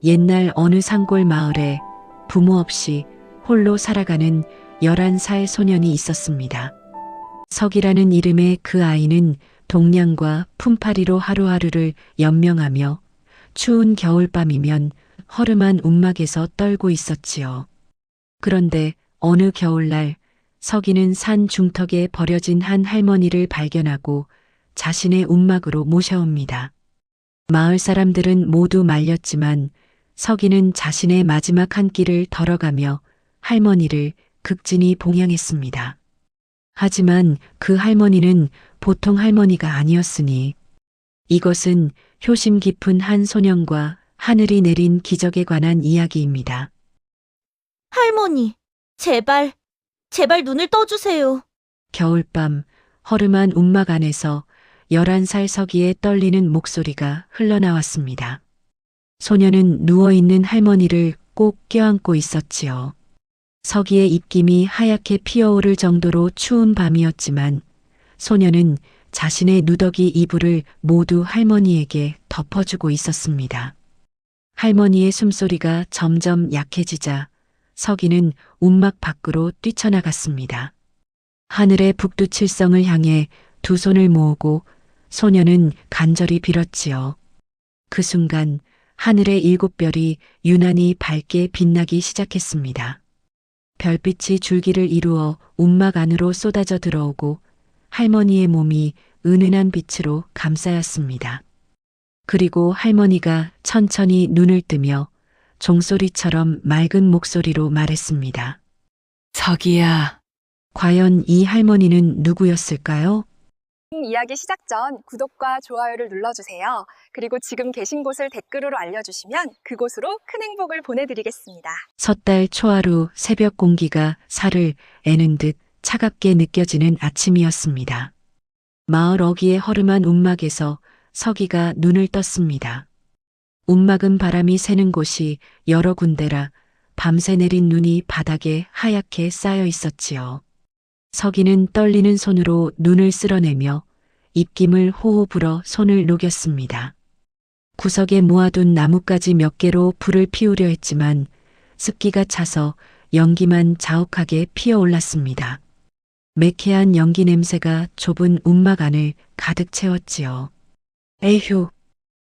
옛날 어느 산골 마을에 부모 없이 홀로 살아가는 11살 소년이 있었습니다. 석이라는 이름의 그 아이는 동냥과 품팔이로 하루하루를 연명하며 추운 겨울밤이면 허름한 움막에서 떨고 있었지요. 그런데 어느 겨울날 석이는 산 중턱에 버려진 한 할머니를 발견하고 자신의 움막으로 모셔옵니다. 마을 사람들은 모두 말렸지만 석이는 자신의 마지막 한 끼를 덜어가며 할머니를 극진히 봉양했습니다. 하지만 그 할머니는 보통 할머니가 아니었으니 이것은 효심 깊은 한 소년과 하늘이 내린 기적에 관한 이야기입니다. 할머니, 제발 눈을 떠주세요. 겨울밤 허름한 움막 안에서 11살 석이의 떨리는 목소리가 흘러나왔습니다. 소녀는 누워있는 할머니를 꼭 껴안고 있었지요. 석이의 입김이 하얗게 피어오를 정도로 추운 밤이었지만 소녀는 자신의 누더기 이불을 모두 할머니에게 덮어주고 있었습니다. 할머니의 숨소리가 점점 약해지자 석이는 움막 밖으로 뛰쳐나갔습니다. 하늘의 북두칠성을 향해 두 손을 모으고 소녀는 간절히 빌었지요. 그 순간 하늘의 7별이 유난히 밝게 빛나기 시작했습니다. 별빛이 줄기를 이루어 움막 안으로 쏟아져 들어오고 할머니의 몸이 은은한 빛으로 감싸였습니다. 그리고 할머니가 천천히 눈을 뜨며 종소리처럼 맑은 목소리로 말했습니다. 석이야. 과연 이 할머니는 누구였을까요? 이야기 시작 전 구독과 좋아요를 눌러주세요. 그리고 지금 계신 곳을 댓글로 알려주시면 그곳으로 큰 행복을 보내드리겠습니다. 섣달 초하루 새벽 공기가 살을 애는 듯 차갑게 느껴지는 아침이었습니다. 마을 어귀의 허름한 움막에서 석이가 눈을 떴습니다. 움막은 바람이 새는 곳이 여러 군데라 밤새 내린 눈이 바닥에 하얗게 쌓여 있었지요. 석이는 떨리는 손으로 눈을 쓸어내며 입김을 호호 불어 손을 녹였습니다. 구석에 모아둔 나뭇가지 몇 개로 불을 피우려 했지만 습기가 차서 연기만 자욱하게 피어올랐습니다. 매캐한 연기 냄새가 좁은 움막 안을 가득 채웠지요. 에휴!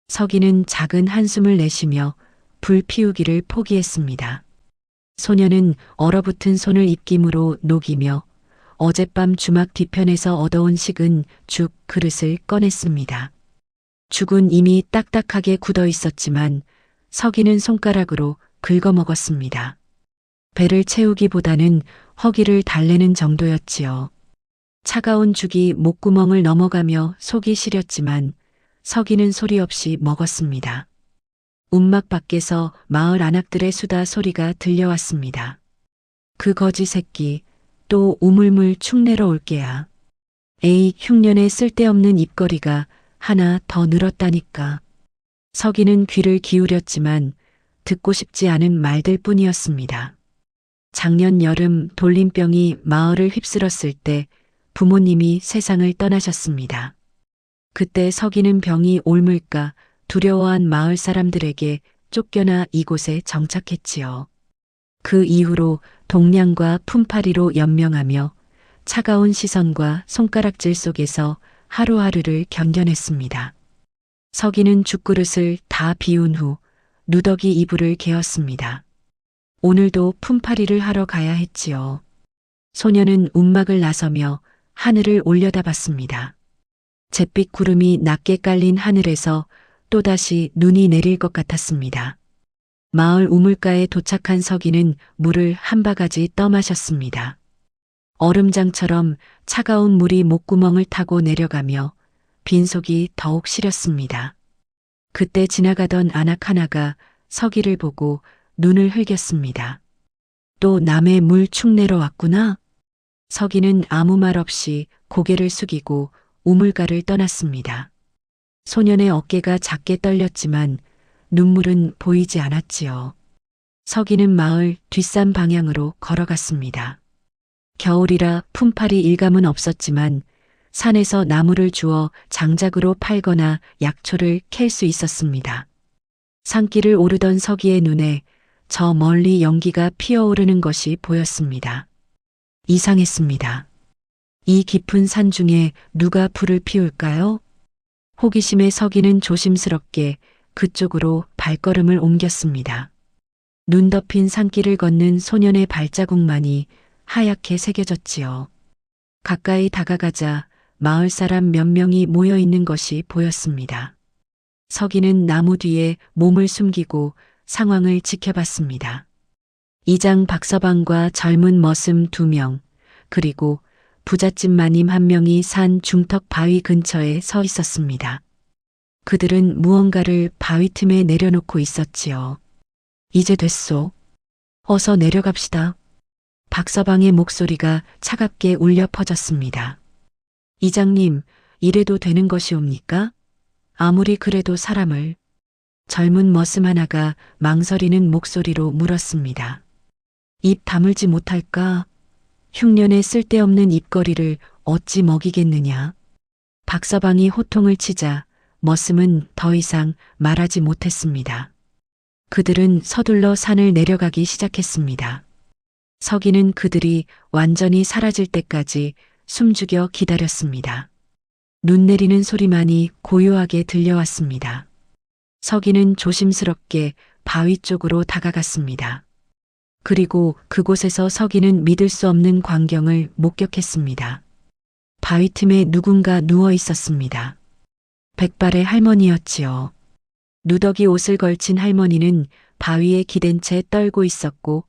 석이는 작은 한숨을 내쉬며 불 피우기를 포기했습니다. 소녀는 얼어붙은 손을 입김으로 녹이며 어젯밤 주막 뒤편에서 얻어온 식은 죽 그릇을 꺼냈습니다. 죽은 이미 딱딱하게 굳어 있었지만 석이는 손가락으로 긁어 먹었습니다. 배를 채우기보다는 허기를 달래는 정도였지요. 차가운 죽이 목구멍을 넘어가며 속이 시렸지만 석이는 소리 없이 먹었습니다. 움막 밖에서 마을 아낙들의 수다 소리가 들려왔습니다. 그 거지 새끼, 또 우물물 축내러 올게야. 에이, 흉년에 쓸데없는 입거리가 하나 더 늘었다니까. 석이는 귀를 기울였지만 듣고 싶지 않은 말들 뿐이었습니다. 작년 여름 돌림병이 마을을 휩쓸었을 때 부모님이 세상을 떠나셨습니다. 그때 석이는 병이 옮을까 두려워한 마을 사람들에게 쫓겨나 이곳에 정착했지요. 그 이후로 동냥과 품팔이로 연명하며 차가운 시선과 손가락질 속에서 하루하루를 견뎌냈습니다. 석이는 죽그릇을 다 비운 후 누더기 이불을 개었습니다. 오늘도 품팔이를 하러 가야 했지요. 소녀는 움막을 나서며 하늘을 올려다봤습니다. 잿빛 구름이 낮게 깔린 하늘에서 또다시 눈이 내릴 것 같았습니다. 마을 우물가에 도착한 석이는 물을 한 바가지 떠마셨습니다. 얼음장처럼 차가운 물이 목구멍을 타고 내려가며 빈속이 더욱 시렸습니다. 그때 지나가던 아낙 하나가 석이를 보고 눈을 흘겼습니다. 또 남의 물 축내러 왔구나. 석이는 아무 말 없이 고개를 숙이고 우물가를 떠났습니다. 소년의 어깨가 작게 떨렸지만 눈물은 보이지 않았지요. 석이는 마을 뒷산 방향으로 걸어갔습니다. 겨울이라 품팔이 일감은 없었지만 산에서 나무를 주워 장작으로 팔거나 약초를 캘 수 있었습니다. 산길을 오르던 서기의 눈에 저 멀리 연기가 피어오르는 것이 보였습니다. 이상했습니다. 이 깊은 산 중에 누가 불을 피울까요? 호기심에 서기는 조심스럽게 그쪽으로 발걸음을 옮겼습니다. 눈 덮인 산길을 걷는 소년의 발자국만이 하얗게 새겨졌지요. 가까이 다가가자 마을 사람 몇 명이 모여 있는 것이 보였습니다. 서기는 나무 뒤에 몸을 숨기고 상황을 지켜봤습니다. 이장 박서방과 젊은 머슴 2명, 그리고 부잣집 마님 1명이 산 중턱 바위 근처에 서 있었습니다. 그들은 무언가를 바위 틈에 내려놓고 있었지요. 이제 됐소. 어서 내려갑시다. 박서방의 목소리가 차갑게 울려 퍼졌습니다. 이장님, 이래도 되는 것이옵니까? 아무리 그래도 사람을. 젊은 머슴 하나가 망설이는 목소리로 물었습니다. 입 다물지 못할까? 흉년에 쓸데없는 입거리를 어찌 먹이겠느냐? 박서방이 호통을 치자 머슴은 더 이상 말하지 못했습니다. 그들은 서둘러 산을 내려가기 시작했습니다. 서기는 그들이 완전히 사라질 때까지 숨죽여 기다렸습니다. 눈 내리는 소리만이 고요하게 들려왔습니다. 서기는 조심스럽게 바위 쪽으로 다가갔습니다. 그리고 그곳에서 서기는 믿을 수 없는 광경을 목격했습니다. 바위 틈에 누군가 누워 있었습니다. 백발의 할머니였지요. 누더기 옷을 걸친 할머니는 바위에 기댄 채 떨고 있었고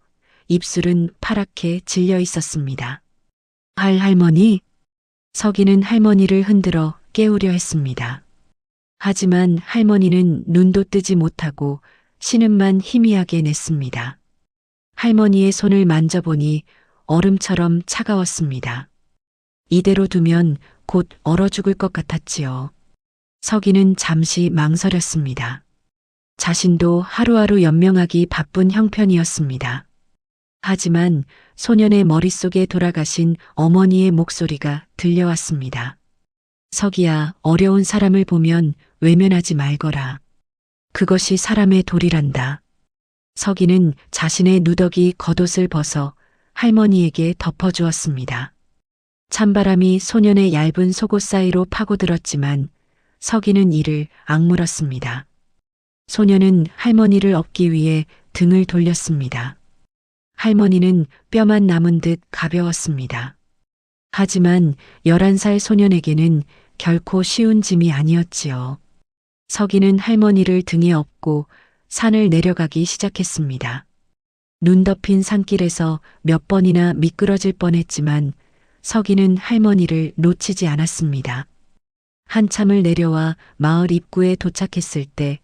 입술은 파랗게 질려 있었습니다. 할머니? 서기는 할머니를 흔들어 깨우려 했습니다. 하지만 할머니는 눈도 뜨지 못하고 신음만 희미하게 냈습니다. 할머니의 손을 만져보니 얼음처럼 차가웠습니다. 이대로 두면 곧 얼어 죽을 것 같았지요. 서기는 잠시 망설였습니다. 자신도 하루하루 연명하기 바쁜 형편이었습니다. 하지만 소년의 머릿속에 돌아가신 어머니의 목소리가 들려왔습니다. 서기야, 어려운 사람을 보면 외면하지 말거라. 그것이 사람의 도리란다. 서기는 자신의 누더기 겉옷을 벗어 할머니에게 덮어주었습니다. 찬바람이 소년의 얇은 속옷 사이로 파고들었지만 서기는 이를 악물었습니다. 소년은 할머니를 업기 위해 등을 돌렸습니다. 할머니는 뼈만 남은 듯 가벼웠습니다. 하지만 11살 소년에게는 결코 쉬운 짐이 아니었지요. 서기는 할머니를 등에 업고 산을 내려가기 시작했습니다. 눈 덮인 산길에서 몇 번이나 미끄러질 뻔했지만 서기는 할머니를 놓치지 않았습니다. 한참을 내려와 마을 입구에 도착했을 때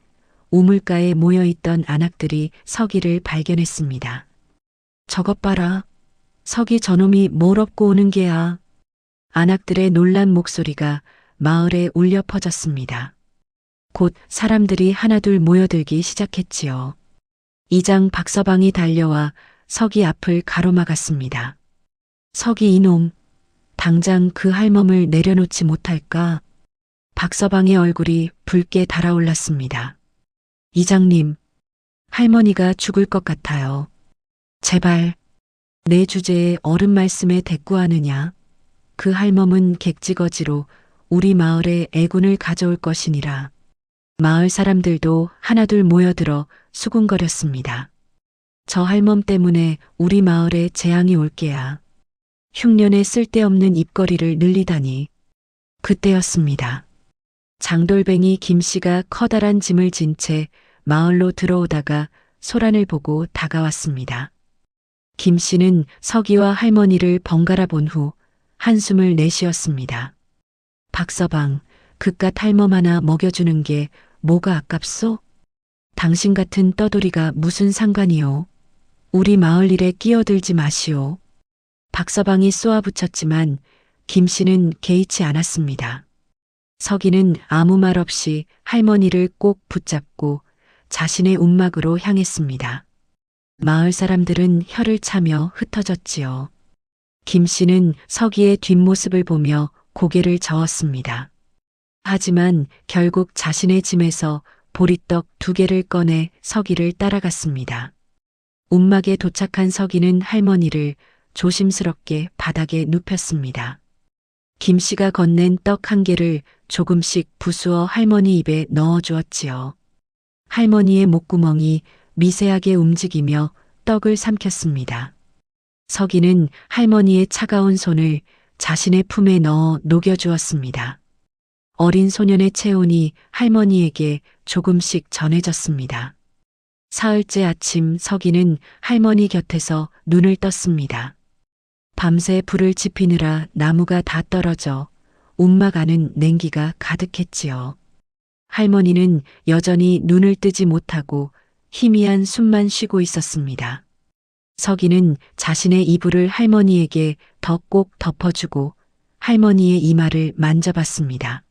우물가에 모여있던 안악들이 서기를 발견했습니다. 저것 봐라. 서기 저놈이 뭘 업고 오는 게야. 안악들의 놀란 목소리가 마을에 울려 퍼졌습니다. 곧 사람들이 하나둘 모여들기 시작했지요. 이장 박서방이 달려와 서기 앞을 가로막았습니다. 서기 이놈, 당장 그 할멈을 내려놓지 못할까? 박서방의 얼굴이 붉게 달아올랐습니다. 이장님, 할머니가 죽을 것 같아요. 제발, 내 주제에 어른 말씀에 대꾸하느냐? 그 할멈은 객지거지로 우리 마을에 애군을 가져올 것이니라. 마을 사람들도 하나둘 모여들어 수군거렸습니다. 저 할멈 때문에 우리 마을에 재앙이 올 게야. 흉년에 쓸데없는 입거리를 늘리다니. 그때였습니다. 장돌뱅이 김씨가 커다란 짐을 진 채 마을로 들어오다가 소란을 보고 다가왔습니다. 김씨는 서기와 할머니를 번갈아 본 후 한숨을 내쉬었습니다. 박서방, 그깟 할멈 하나 먹여주는 게 뭐가 아깝소? 당신 같은 떠돌이가 무슨 상관이요? 우리 마을 일에 끼어들지 마시오. 박서방이 쏘아붙였지만 김씨는 개의치 않았습니다. 서기는 아무 말 없이 할머니를 꼭 붙잡고 자신의 움막으로 향했습니다. 마을 사람들은 혀를 차며 흩어졌지요. 김씨는 서기의 뒷모습을 보며 고개를 저었습니다. 하지만 결국 자신의 짐에서 보리떡 2개를 꺼내 서기를 따라갔습니다. 움막에 도착한 서기는 할머니를 조심스럽게 바닥에 눕혔습니다. 김씨가 건넨 떡 1개를 조금씩 부수어 할머니 입에 넣어 주었지요. 할머니의 목구멍이 미세하게 움직이며 떡을 삼켰습니다. 서기는 할머니의 차가운 손을 자신의 품에 넣어 녹여주었습니다. 어린 소년의 체온이 할머니에게 조금씩 전해졌습니다. 사흘째 아침 서기는 할머니 곁에서 눈을 떴습니다. 밤새 불을 지피느라 나무가 다 떨어져 움막 안은 냉기가 가득했지요. 할머니는 여전히 눈을 뜨지 못하고 희미한 숨만 쉬고 있었습니다. 서기는 자신의 이불을 할머니에게 더 꼭 덮어주고 할머니의 이마를 만져봤습니다.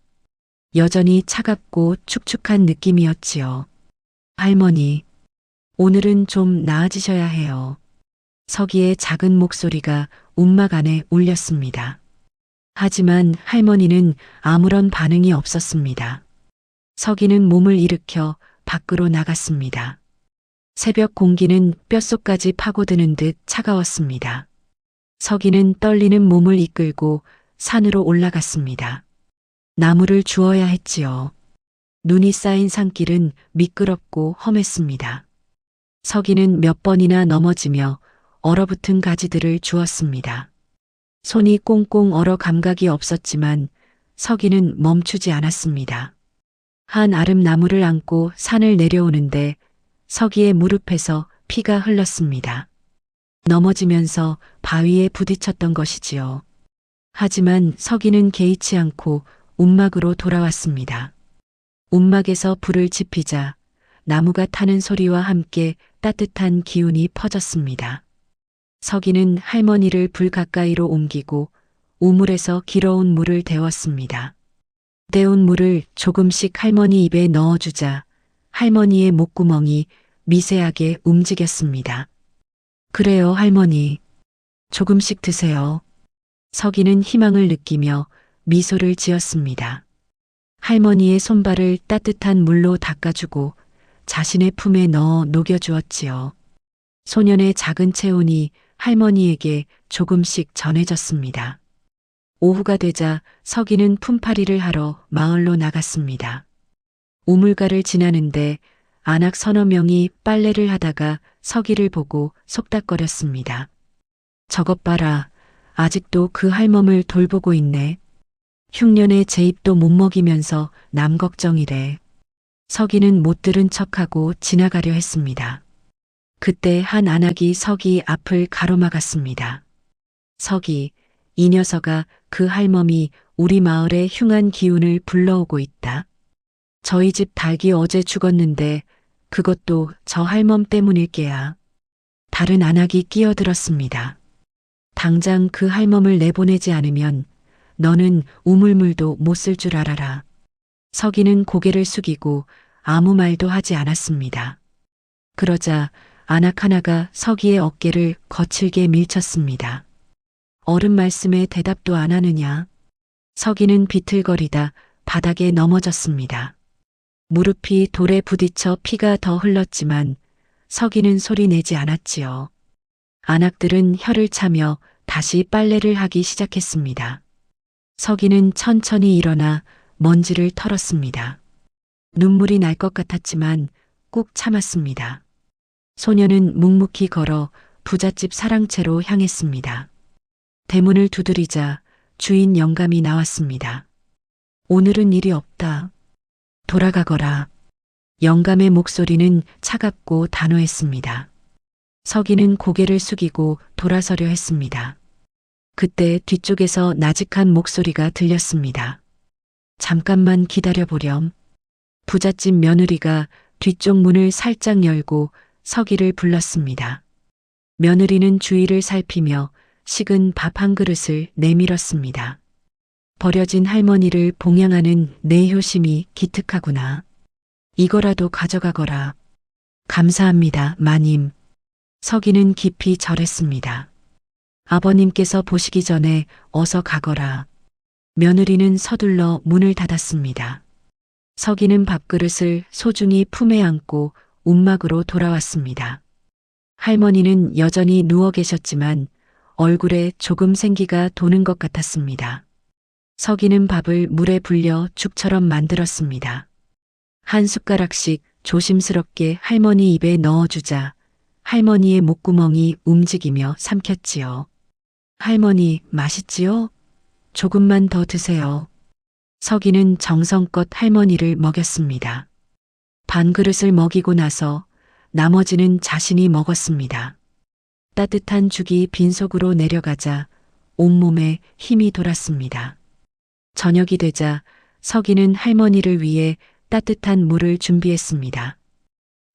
여전히 차갑고 축축한 느낌이었지요. 할머니, 오늘은 좀 나아지셔야 해요. 서기의 작은 목소리가 움막 안에 울렸습니다. 하지만 할머니는 아무런 반응이 없었습니다. 서기는 몸을 일으켜 밖으로 나갔습니다. 새벽 공기는 뼛속까지 파고드는 듯 차가웠습니다. 서기는 떨리는 몸을 이끌고 산으로 올라갔습니다. 나무를 주워야 했지요. 눈이 쌓인 산길은 미끄럽고 험했습니다. 서기는 몇 번이나 넘어지며 얼어붙은 가지들을 주웠습니다. 손이 꽁꽁 얼어 감각이 없었지만 서기는 멈추지 않았습니다. 한 아름 나무를 안고 산을 내려오는데 서기의 무릎에서 피가 흘렀습니다. 넘어지면서 바위에 부딪혔던 것이지요. 하지만 서기는 개의치 않고 움막으로 돌아왔습니다. 움막에서 불을 지피자 나무가 타는 소리와 함께 따뜻한 기운이 퍼졌습니다. 서기는 할머니를 불 가까이로 옮기고 우물에서 길어온 물을 데웠습니다. 데운 물을 조금씩 할머니 입에 넣어주자 할머니의 목구멍이 미세하게 움직였습니다. 그래요, 할머니. 조금씩 드세요. 서기는 희망을 느끼며 미소를 지었습니다. 할머니의 손발을 따뜻한 물로 닦아주고 자신의 품에 넣어 녹여주었지요. 소년의 작은 체온이 할머니에게 조금씩 전해졌습니다. 오후가 되자 서기는 품팔이를 하러 마을로 나갔습니다. 우물가를 지나는데 안악 서너 명이 빨래를 하다가 서기를 보고 속닥거렸습니다. 저것 봐라. 아직도 그 할멈을 돌보고 있네. 흉년에 제 입도 못 먹이면서 남 걱정이래. 서기는 못 들은 척하고 지나가려 했습니다. 그때 한 안악이 서기 앞을 가로막았습니다. 서기, 이 녀석아, 그 할멈이 우리 마을에 흉한 기운을 불러오고 있다. 저희 집 닭이 어제 죽었는데 그것도 저 할멈 때문일 게야. 다른 안악이 끼어들었습니다. 당장 그 할멈을 내보내지 않으면 너는 우물물도 못 쓸 줄 알아라. 서기는 고개를 숙이고 아무 말도 하지 않았습니다. 그러자 안악 하나가 서기의 어깨를 거칠게 밀쳤습니다. 어른 말씀에 대답도 안 하느냐. 서기는 비틀거리다 바닥에 넘어졌습니다. 무릎이 돌에 부딪혀 피가 더 흘렀지만 서기는 소리 내지 않았지요. 안악들은 혀를 차며 다시 빨래를 하기 시작했습니다. 서기는 천천히 일어나 먼지를 털었습니다. 눈물이 날 것 같았지만 꾹 참았습니다. 소녀는 묵묵히 걸어 부잣집 사랑채로 향했습니다. 대문을 두드리자 주인 영감이 나왔습니다. 오늘은 일이 없다. 돌아가거라. 영감의 목소리는 차갑고 단호했습니다. 서기는 고개를 숙이고 돌아서려 했습니다. 그때 뒤쪽에서 나직한 목소리가 들렸습니다. 잠깐만 기다려보렴. 부잣집 며느리가 뒤쪽 문을 살짝 열고 서기를 불렀습니다. 며느리는 주위를 살피며 식은 밥 한 그릇을 내밀었습니다. 버려진 할머니를 봉양하는 내 효심이 기특하구나. 이거라도 가져가거라. 감사합니다, 마님. 서기는 깊이 절했습니다. 아버님께서 보시기 전에 어서 가거라. 며느리는 서둘러 문을 닫았습니다. 서기는 밥그릇을 소중히 품에 안고 움막으로 돌아왔습니다. 할머니는 여전히 누워 계셨지만 얼굴에 조금 생기가 도는 것 같았습니다. 서기는 밥을 물에 불려 죽처럼 만들었습니다. 한 숟가락씩 조심스럽게 할머니 입에 넣어주자 할머니의 목구멍이 움직이며 삼켰지요. 할머니, 맛있지요? 조금만 더 드세요. 서기는 정성껏 할머니를 먹였습니다. 반 그릇을 먹이고 나서 나머지는 자신이 먹었습니다. 따뜻한 죽이 빈속으로 내려가자 온몸에 힘이 돌았습니다. 저녁이 되자 서기는 할머니를 위해 따뜻한 물을 준비했습니다.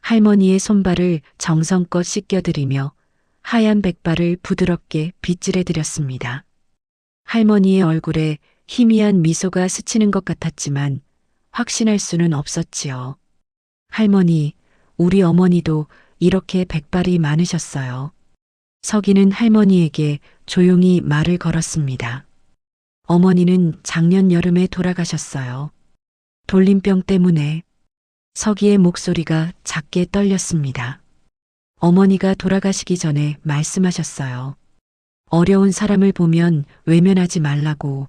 할머니의 손발을 정성껏 씻겨드리며 하얀 백발을 부드럽게 빗질해드렸습니다. 할머니의 얼굴에 희미한 미소가 스치는 것 같았지만 확신할 수는 없었지요. 할머니, 우리 어머니도 이렇게 백발이 많으셨어요. 서기는 할머니에게 조용히 말을 걸었습니다. 어머니는 작년 여름에 돌아가셨어요. 돌림병 때문에. 서기의 목소리가 작게 떨렸습니다. 어머니가 돌아가시기 전에 말씀하셨어요. 어려운 사람을 보면 외면하지 말라고.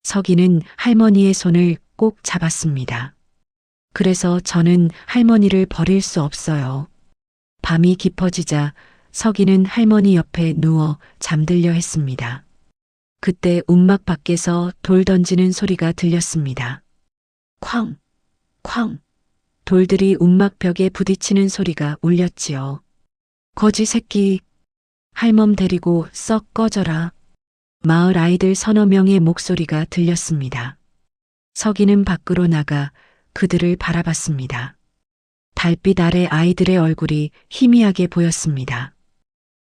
서기는 할머니의 손을 꼭 잡았습니다. 그래서 저는 할머니를 버릴 수 없어요. 밤이 깊어지자 서기는 할머니 옆에 누워 잠들려 했습니다. 그때 움막 밖에서 돌 던지는 소리가 들렸습니다. 쾅! 쾅! 돌들이 움막벽에 부딪히는 소리가 울렸지요. 거지 새끼! 할멈 데리고 썩 꺼져라. 마을 아이들 서너 명의 목소리가 들렸습니다. 서기는 밖으로 나가 그들을 바라봤습니다. 달빛 아래 아이들의 얼굴이 희미하게 보였습니다.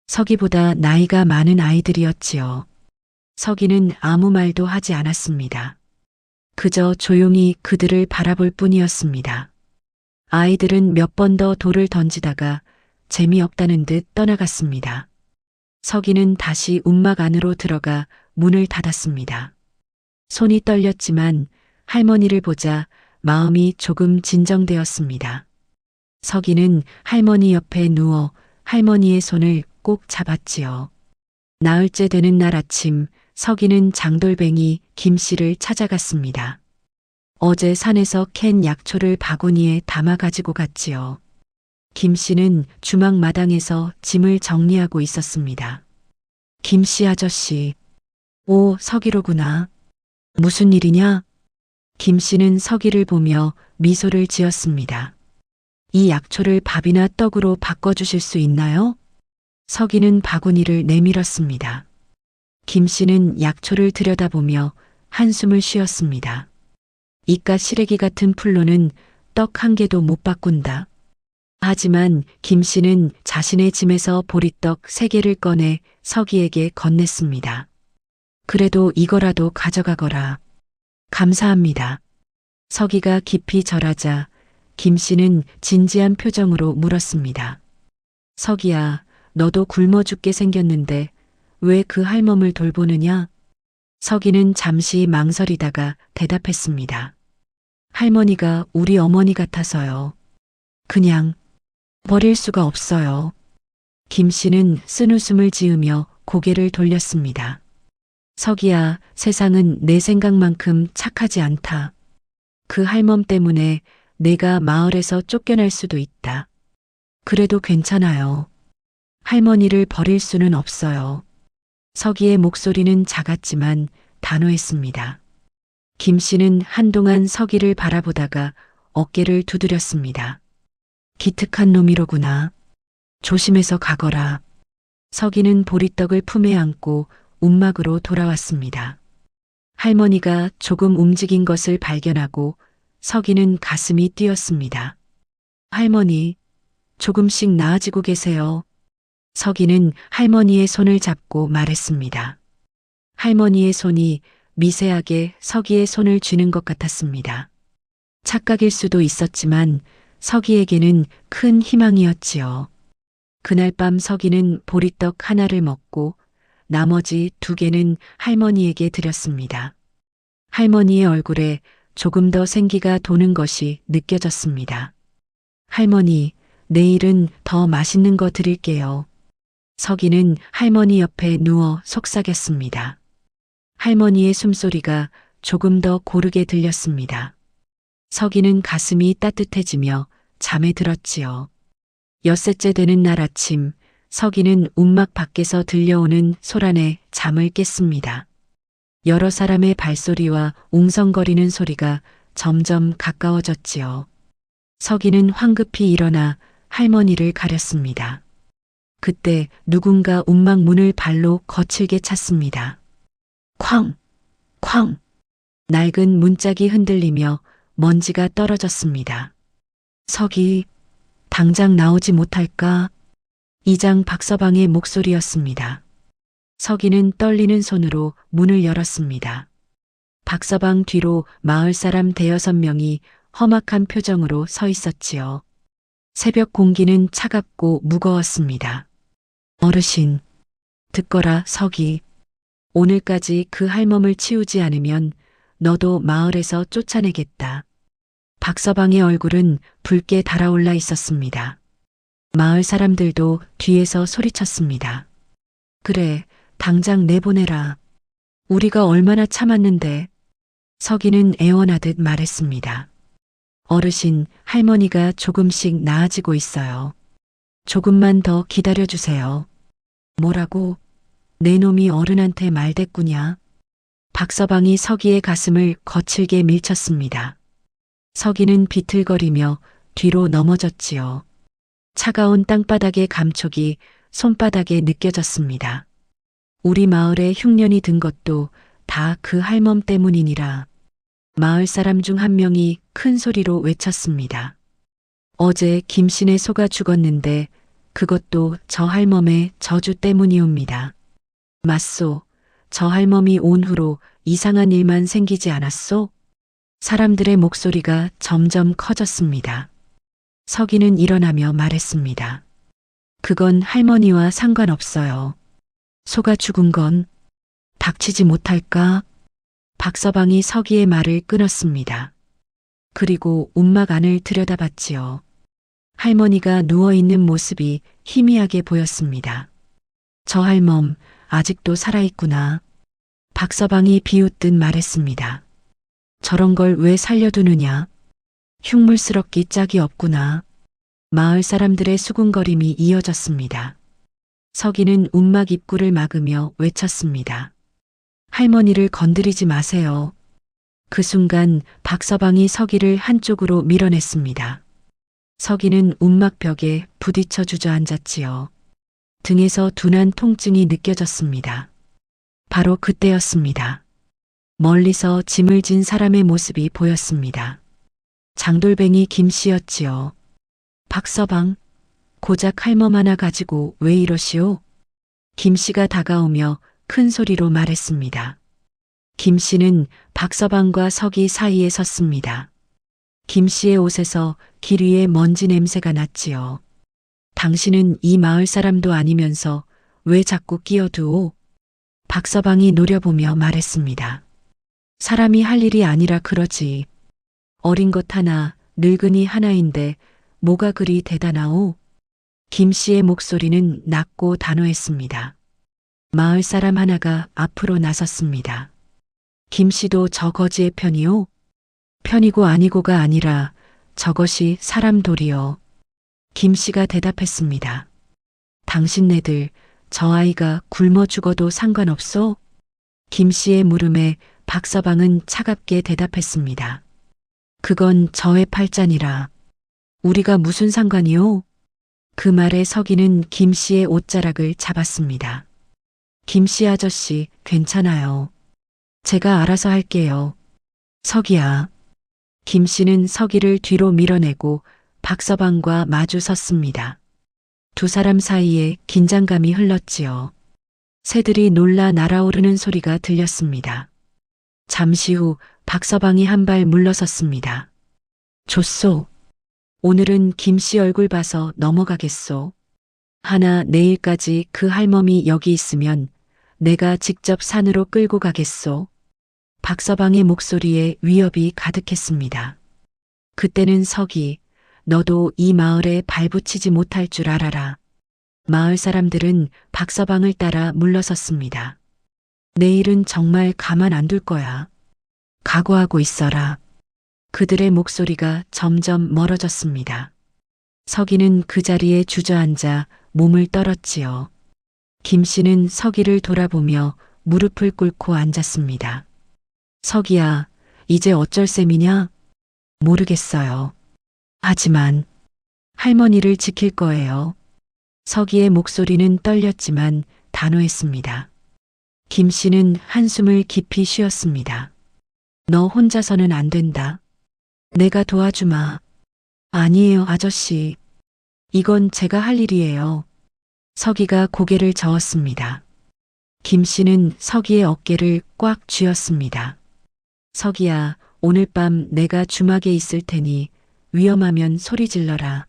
서기보다 나이가 많은 아이들이었지요. 서기는 아무 말도 하지 않았습니다. 그저 조용히 그들을 바라볼 뿐이었습니다. 아이들은 몇 번 더 돌을 던지다가 재미없다는 듯 떠나갔습니다. 서기는 다시 움막 안으로 들어가 문을 닫았습니다. 손이 떨렸지만 할머니를 보자 마음이 조금 진정되었습니다. 서기는 할머니 옆에 누워 할머니의 손을 꼭 잡았지요. 나흘째 되는 날 아침 서기는 장돌뱅이 김씨를 찾아갔습니다. 어제 산에서 캔 약초를 바구니에 담아 가지고 갔지요. 김씨는 주막 마당에서 짐을 정리하고 있었습니다. 김씨 아저씨. 오, 서기로구나. 무슨 일이냐? 김씨는 서기를 보며 미소를 지었습니다. 이 약초를 밥이나 떡으로 바꿔주실 수 있나요? 서기는 바구니를 내밀었습니다. 김씨는 약초를 들여다보며 한숨을 쉬었습니다. 이깟 시래기 같은 풀로는 떡 한 개도 못 바꾼다. 하지만 김씨는 자신의 짐에서 보리떡 3개를 꺼내 서기에게 건넸습니다. 그래도 이거라도 가져가거라. 감사합니다. 서기가 깊이 절하자 김씨는 진지한 표정으로 물었습니다. 서기야, 너도 굶어 죽게 생겼는데 왜 그 할멈을 돌보느냐? 서기는 잠시 망설이다가 대답했습니다. 할머니가 우리 어머니 같아서요. 그냥 버릴 수가 없어요. 김씨는 쓴웃음을 지으며 고개를 돌렸습니다. 서기야, 세상은 내 생각만큼 착하지 않다. 그 할멈 때문에 내가 마을에서 쫓겨날 수도 있다. 그래도 괜찮아요. 할머니를 버릴 수는 없어요. 서기의 목소리는 작았지만 단호했습니다. 김씨는 한동안 서기를 바라보다가 어깨를 두드렸습니다. 기특한 놈이로구나. 조심해서 가거라. 서기는 보리떡을 품에 안고 움막으로 돌아왔습니다. 할머니가 조금 움직인 것을 발견하고 서기는 가슴이 뛰었습니다. 할머니, 조금씩 나아지고 계세요. 서기는 할머니의 손을 잡고 말했습니다. 할머니의 손이 미세하게 서기의 손을 쥐는 것 같았습니다. 착각일 수도 있었지만 서기에게는 큰 희망이었지요. 그날 밤 서기는 보리떡 하나를 먹고 나머지 2개는 할머니에게 드렸습니다. 할머니의 얼굴에 조금 더 생기가 도는 것이 느껴졌습니다. 할머니, 내일은 더 맛있는 거 드릴게요. 서기는 할머니 옆에 누워 속삭였습니다. 할머니의 숨소리가 조금 더 고르게 들렸습니다. 서기는 가슴이 따뜻해지며 잠에 들었지요. 엿새째 되는 날 아침, 서기는 움막 밖에서 들려오는 소란에 잠을 깼습니다. 여러 사람의 발소리와 웅성거리는 소리가 점점 가까워졌지요. 서기는 황급히 일어나 할머니를 가렸습니다. 그때 누군가 움막 문을 발로 거칠게 찼습니다. 쾅! 쾅! 낡은 문짝이 흔들리며 먼지가 떨어졌습니다. 서기, 당장 나오지 못할까? 이장 박서방의 목소리였습니다. 서기는 떨리는 손으로 문을 열었습니다. 박서방 뒤로 마을 사람 대여섯 명이 험악한 표정으로 서 있었지요. 새벽 공기는 차갑고 무거웠습니다. 어르신, 듣거라 서기. 오늘까지 그 할멈을 치우지 않으면 너도 마을에서 쫓아내겠다. 박서방의 얼굴은 붉게 달아올라 있었습니다. 마을 사람들도 뒤에서 소리쳤습니다. 그래, 당장 내보내라. 우리가 얼마나 참았는데. 서기는 애원하듯 말했습니다. 어르신, 할머니가 조금씩 나아지고 있어요. 조금만 더 기다려주세요. 뭐라고? 내 놈이 어른한테 말대꾸냐? 박서방이 서기의 가슴을 거칠게 밀쳤습니다. 서기는 비틀거리며 뒤로 넘어졌지요. 차가운 땅바닥의 감촉이 손바닥에 느껴졌습니다. 우리 마을에 흉년이 든 것도 다 그 할멈 때문이니라. 마을 사람 중 한 명이 큰 소리로 외쳤습니다. 어제 김신의 소가 죽었는데 그것도 저 할멈의 저주 때문이옵니다. 맞소, 저 할멈이 온 후로 이상한 일만 생기지 않았소? 사람들의 목소리가 점점 커졌습니다. 서기는 일어나며 말했습니다. 그건 할머니와 상관없어요. 소가 죽은 건 닥치지 못할까? 박서방이 서기의 말을 끊었습니다. 그리고 움막 안을 들여다봤지요. 할머니가 누워있는 모습이 희미하게 보였습니다. 저 할멈 아직도 살아있구나. 박서방이 비웃듯 말했습니다. 저런 걸 왜 살려두느냐? 흉물스럽기 짝이 없구나. 마을 사람들의 수군거림이 이어졌습니다. 서기는 움막 입구를 막으며 외쳤습니다. 할머니를 건드리지 마세요. 그 순간 박서방이 서기를 한쪽으로 밀어냈습니다. 서기는 움막 벽에 부딪혀 주저앉았지요. 등에서 둔한 통증이 느껴졌습니다. 바로 그때였습니다. 멀리서 짐을 진 사람의 모습이 보였습니다. 장돌뱅이 김씨였지요. 박서방, 고작 할멈 하나 가지고 왜 이러시오? 김씨가 다가오며 큰 소리로 말했습니다. 김씨는 박서방과 서기 사이에 섰습니다. 김씨의 옷에서 길 위에 먼지 냄새가 났지요. 당신은 이 마을 사람도 아니면서 왜 자꾸 끼어두오? 박서방이 노려보며 말했습니다. 사람이 할 일이 아니라 그러지. 어린 것 하나, 늙은이 하나인데 뭐가 그리 대단하오? 김씨의 목소리는 낮고 단호했습니다. 마을 사람 하나가 앞으로 나섰습니다. 김씨도 저 거지의 편이오? 편이고 아니고가 아니라 저것이 사람 돌이요. 김씨가 대답했습니다. 당신네들 저 아이가 굶어 죽어도 상관없소? 김씨의 물음에 박서방은 차갑게 대답했습니다. 그건 저의 팔자니라. 우리가 무슨 상관이오? 그 말에 서기는 김씨의 옷자락을 잡았습니다. 김씨 아저씨, 괜찮아요. 제가 알아서 할게요. 서기야. 김씨는 서기를 뒤로 밀어내고 박서방과 마주 섰습니다. 두 사람 사이에 긴장감이 흘렀지요. 새들이 놀라 날아오르는 소리가 들렸습니다. 잠시 후 박서방이 한 발 물러섰습니다. 좋소. 오늘은 김씨 얼굴 봐서 넘어가겠소. 하나 내일까지 그 할멈이 여기 있으면 내가 직접 산으로 끌고 가겠소. 박서방의 목소리에 위협이 가득했습니다. 그때는 석이 너도 이 마을에 발붙이지 못할 줄 알아라. 마을 사람들은 박서방을 따라 물러섰습니다. 내일은 정말 가만 안 둘 거야. 각오하고 있어라. 그들의 목소리가 점점 멀어졌습니다. 석이는 그 자리에 주저앉아 몸을 떨었지요. 김 씨는 석이를 돌아보며 무릎을 꿇고 앉았습니다. 석이야, 이제 어쩔 셈이냐? 모르겠어요. 하지만 할머니를 지킬 거예요. 석이의 목소리는 떨렸지만 단호했습니다. 김 씨는 한숨을 깊이 쉬었습니다. 너 혼자서는 안 된다. 내가 도와주마. 아니에요, 아저씨. 이건 제가 할 일이에요. 석이가 고개를 저었습니다. 김 씨는 석이의 어깨를 꽉 쥐었습니다. 석이야, 오늘 밤 내가 주막에 있을 테니 위험하면 소리 질러라.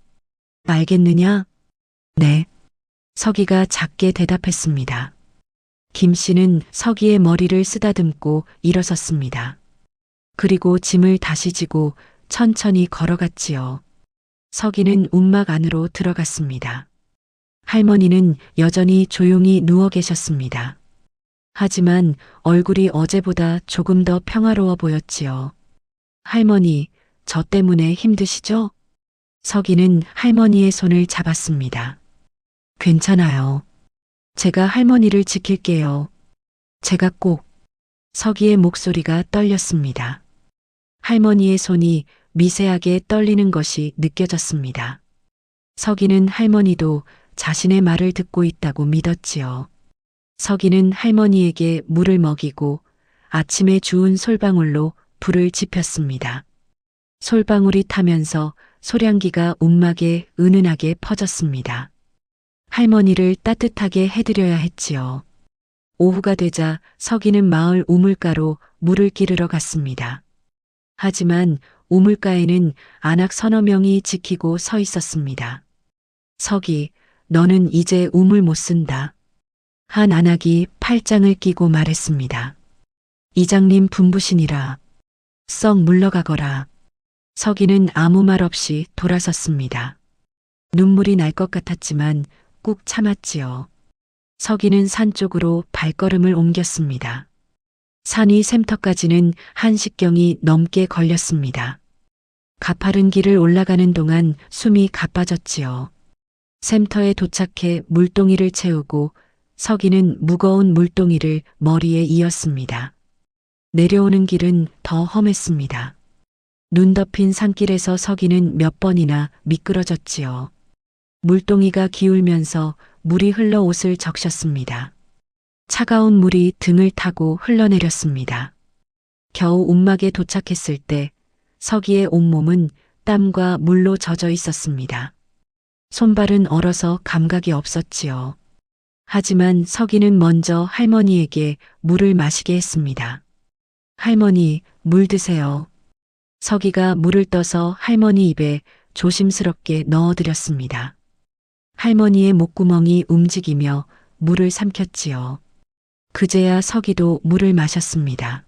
알겠느냐? 네. 석이가 작게 대답했습니다. 김 씨는 석이의 머리를 쓰다듬고 일어섰습니다. 그리고 짐을 다시 지고 천천히 걸어갔지요. 석이는 움막 안으로 들어갔습니다. 할머니는 여전히 조용히 누워 계셨습니다. 하지만 얼굴이 어제보다 조금 더 평화로워 보였지요. 할머니, 저 때문에 힘드시죠? 석이는 할머니의 손을 잡았습니다. 괜찮아요. 제가 할머니를 지킬게요. 제가 꼭. 석이의 목소리가 떨렸습니다. 할머니의 손이 미세하게 떨리는 것이 느껴졌습니다. 석이는 할머니도 자신의 말을 듣고 있다고 믿었지요. 석이는 할머니에게 물을 먹이고 아침에 주운 솔방울로 불을 지폈습니다. 솔방울이 타면서 소량기가 움막에 은은하게 퍼졌습니다. 할머니를 따뜻하게 해드려야 했지요. 오후가 되자 석이는 마을 우물가로 물을 기르러 갔습니다. 하지만 우물가에는 안악 서너 명이 지키고 서 있었습니다. 석이, 너는 이제 우물 못 쓴다. 한 안악이 팔짱을 끼고 말했습니다. 이장님 분부시니라. 썩 물러가거라. 석이는 아무 말 없이 돌아섰습니다. 눈물이 날 것 같았지만 꾹 참았지요. 석이는 산 쪽으로 발걸음을 옮겼습니다. 산이 샘터까지는 1시경이 넘게 걸렸습니다. 가파른 길을 올라가는 동안 숨이 가빠졌지요. 샘터에 도착해 물동이를 채우고 석이는 무거운 물동이를 머리에 이었습니다. 내려오는 길은 더 험했습니다. 눈 덮인 산길에서 석이는 몇 번이나 미끄러졌지요. 물동이가 기울면서 물이 흘러 옷을 적셨습니다. 차가운 물이 등을 타고 흘러내렸습니다. 겨우 움막에 도착했을 때 석이의 온몸은 땀과 물로 젖어 있었습니다. 손발은 얼어서 감각이 없었지요. 하지만 석이는 먼저 할머니에게 물을 마시게 했습니다. 할머니, 물 드세요. 석이가 물을 떠서 할머니 입에 조심스럽게 넣어드렸습니다. 할머니의 목구멍이 움직이며 물을 삼켰지요. 그제야 석이도 물을 마셨습니다.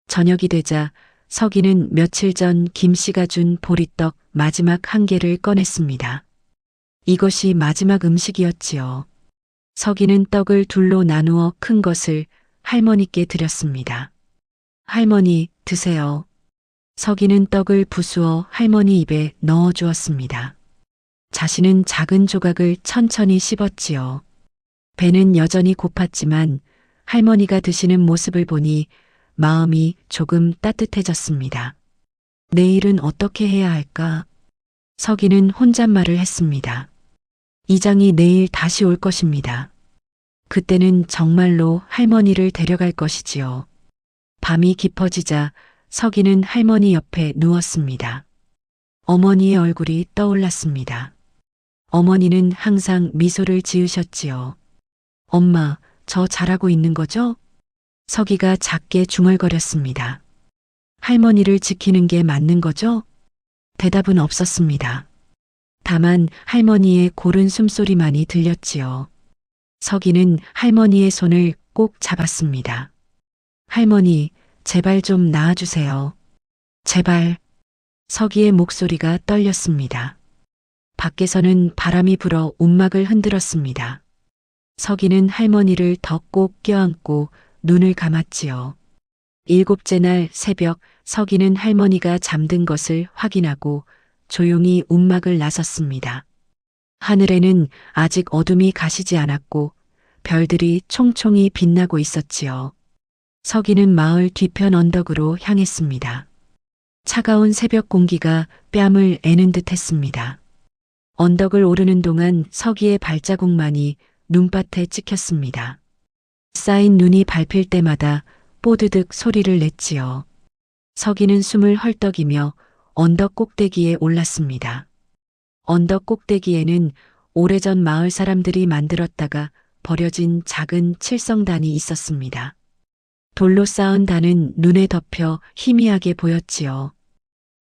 저녁이 되자 석이는 며칠 전 김 씨가 준 보리떡 마지막 한 개를 꺼냈습니다. 이것이 마지막 음식이었지요. 석이는 떡을 둘로 나누어 큰 것을 할머니께 드렸습니다. 할머니, 드세요. 석이는 떡을 부수어 할머니 입에 넣어 주었습니다. 자신은 작은 조각을 천천히 씹었지요. 배는 여전히 고팠지만 할머니가 드시는 모습을 보니 마음이 조금 따뜻해졌습니다. 내일은 어떻게 해야 할까? 석이는 혼잣말을 했습니다. 이장이 내일 다시 올 것입니다. 그때는 정말로 할머니를 데려갈 것이지요. 밤이 깊어지자 석이는 할머니 옆에 누웠습니다. 어머니의 얼굴이 떠올랐습니다. 어머니는 항상 미소를 지으셨지요. 엄마, 저 잘하고 있는 거죠? 석이가 작게 중얼거렸습니다. 할머니를 지키는 게 맞는 거죠? 대답은 없었습니다. 다만 할머니의 고른 숨소리만이 들렸지요. 석이는 할머니의 손을 꼭 잡았습니다. 할머니, 제발 좀 나아주세요. 제발. 서기의 목소리가 떨렸습니다. 밖에서는 바람이 불어 움막을 흔들었습니다. 서기는 할머니를 더 꼭 껴안고 눈을 감았지요. 일곱째 날 새벽 서기는 할머니가 잠든 것을 확인하고 조용히 움막을 나섰습니다. 하늘에는 아직 어둠이 가시지 않았고 별들이 총총히 빛나고 있었지요. 서기는 마을 뒤편 언덕으로 향했습니다. 차가운 새벽 공기가 뺨을 애는 듯 했습니다. 언덕을 오르는 동안 서기의 발자국만이 눈밭에 찍혔습니다. 쌓인 눈이 밟힐 때마다 뽀드득 소리를 냈지요. 서기는 숨을 헐떡이며 언덕 꼭대기에 올랐습니다. 언덕 꼭대기에는 오래전 마을 사람들이 만들었다가 버려진 작은 칠성단이 있었습니다. 돌로 쌓은 단은 눈에 덮여 희미하게 보였지요.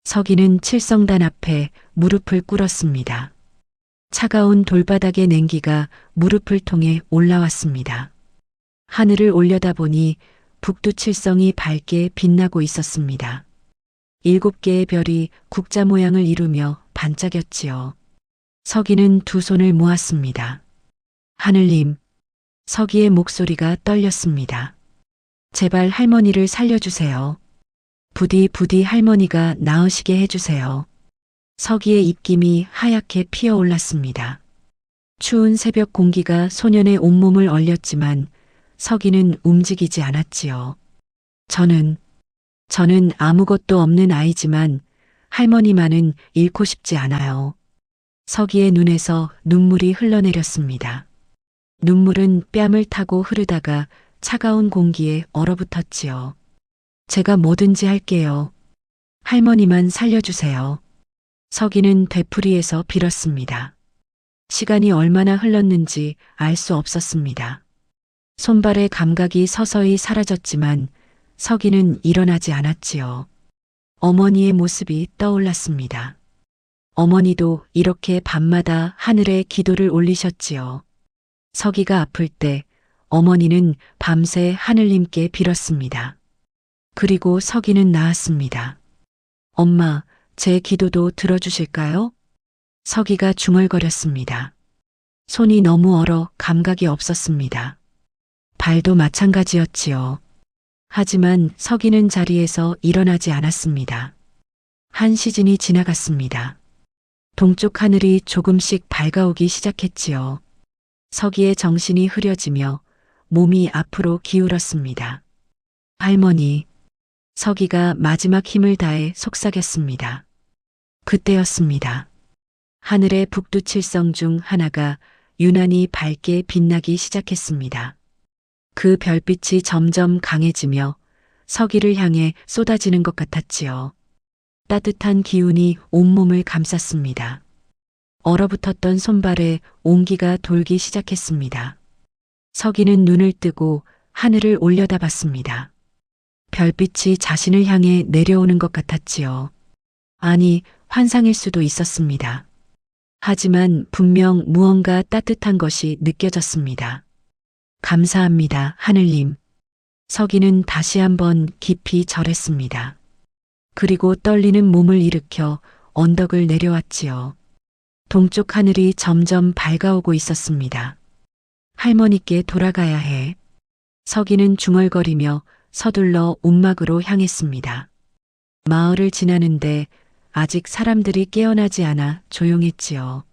서기는 칠성단 앞에 무릎을 꿇었습니다. 차가운 돌바닥의 냉기가 무릎을 통해 올라왔습니다. 하늘을 올려다보니 북두칠성이 밝게 빛나고 있었습니다. 7개의 별이 국자 모양을 이루며 반짝였지요. 서기는 두 손을 모았습니다. 하늘님, 서기의 목소리가 떨렸습니다. 제발 할머니를 살려주세요. 부디 할머니가 나으시게 해주세요. 서기의 입김이 하얗게 피어올랐습니다. 추운 새벽 공기가 소년의 온몸을 얼렸지만 서기는 움직이지 않았지요. 저는 아무것도 없는 아이지만 할머니만은 잃고 싶지 않아요. 서기의 눈에서 눈물이 흘러내렸습니다. 눈물은 뺨을 타고 흐르다가 차가운 공기에 얼어붙었지요. 제가 뭐든지 할게요. 할머니만 살려주세요. 서기는 되풀이에서 빌었습니다. 시간이 얼마나 흘렀는지 알 수 없었습니다. 손발의 감각이 서서히 사라졌지만 서기는 일어나지 않았지요. 어머니의 모습이 떠올랐습니다. 어머니도 이렇게 밤마다 하늘에 기도를 올리셨지요. 서기가 아플 때 어머니는 밤새 하늘님께 빌었습니다. 그리고 서기는 나았습니다. 엄마, 제 기도도 들어주실까요? 서기가 중얼거렸습니다. 손이 너무 얼어 감각이 없었습니다. 발도 마찬가지였지요. 하지만 서기는 자리에서 일어나지 않았습니다. 한 시즌이 지나갔습니다. 동쪽 하늘이 조금씩 밝아오기 시작했지요. 서기의 정신이 흐려지며 몸이 앞으로 기울었습니다. 할머니, 서기가 마지막 힘을 다해 속삭였습니다. 그때였습니다. 하늘의 북두칠성 중 하나가 유난히 밝게 빛나기 시작했습니다. 그 별빛이 점점 강해지며 서기를 향해 쏟아지는 것 같았지요. 따뜻한 기운이 온몸을 감쌌습니다. 얼어붙었던 손발에 온기가 돌기 시작했습니다. 서기는 눈을 뜨고 하늘을 올려다봤습니다. 별빛이 자신을 향해 내려오는 것 같았지요. 아니, 환상일 수도 있었습니다. 하지만 분명 무언가 따뜻한 것이 느껴졌습니다. 감사합니다, 하늘님. 서기는 다시 한번 깊이 절했습니다. 그리고 떨리는 몸을 일으켜 언덕을 내려왔지요. 동쪽 하늘이 점점 밝아오고 있었습니다. 할머니께 돌아가야 해. 서기는 중얼거리며 서둘러 움막으로 향했습니다. 마을을 지나는데 아직 사람들이 깨어나지 않아 조용했지요.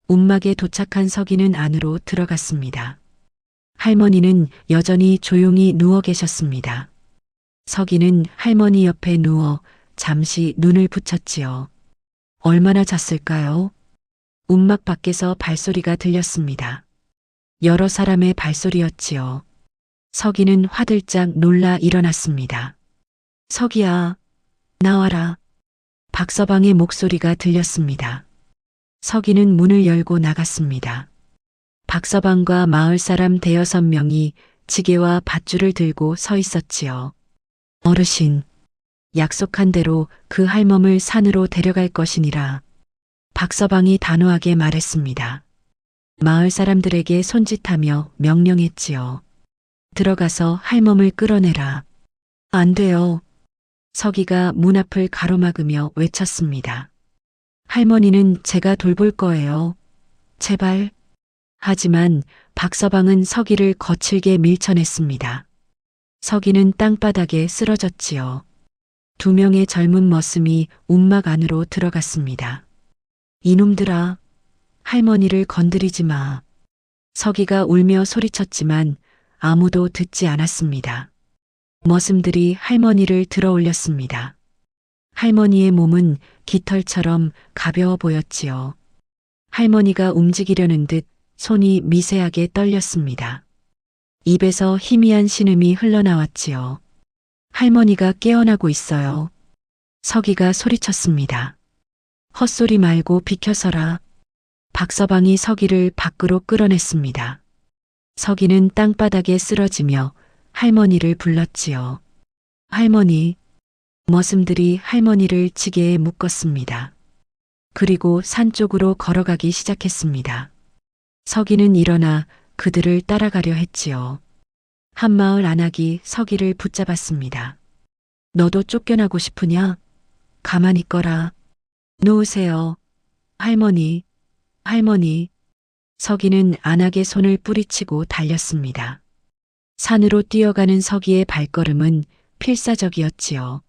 움막에 도착한 서기는 안으로 들어갔습니다. 할머니는 여전히 조용히 누워 계셨습니다. 서기는 할머니 옆에 누워 잠시 눈을 붙였지요. 얼마나 잤을까요? 움막 밖에서 발소리가 들렸습니다. 여러 사람의 발소리였지요. 서기는 화들짝 놀라 일어났습니다. 서기야, 나와라. 박서방의 목소리가 들렸습니다. 서기는 문을 열고 나갔습니다. 박서방과 마을 사람 5~6명이 지게와 밧줄을 들고 서 있었지요. 어르신, 약속한 대로 그 할멈을 산으로 데려갈 것이니라. 박서방이 단호하게 말했습니다. 마을 사람들에게 손짓하며 명령했지요. 들어가서 할멈을 끌어내라. 안 돼요. 서기가 문 앞을 가로막으며 외쳤습니다. 할머니는 제가 돌볼 거예요. 제발. 하지만 박서방은 서기를 거칠게 밀쳐냈습니다. 서기는 땅바닥에 쓰러졌지요. 두 명의 젊은 머슴이 움막 안으로 들어갔습니다. 이놈들아, 할머니를 건드리지 마. 서기가 울며 소리쳤지만 아무도 듣지 않았습니다. 머슴들이 할머니를 들어 올렸습니다. 할머니의 몸은 깃털처럼 가벼워 보였지요. 할머니가 움직이려는 듯 손이 미세하게 떨렸습니다. 입에서 희미한 신음이 흘러나왔지요. 할머니가 깨어나고 있어요. 서기가 소리쳤습니다. 헛소리 말고 비켜서라. 박서방이 서기를 밖으로 끌어냈습니다. 서기는 땅바닥에 쓰러지며 할머니를 불렀지요. 할머니. 머슴들이 할머니를 지게에 묶었습니다. 그리고 산 쪽으로 걸어가기 시작했습니다. 서기는 일어나 그들을 따라가려 했지요. 한마을 안악이 서기를 붙잡았습니다. 너도 쫓겨나고 싶으냐? 가만히 있거라. 놓으세요. 할머니, 할머니. 서기는 안악의 손을 뿌리치고 달렸습니다. 산으로 뛰어가는 서기의 발걸음은 필사적이었지요.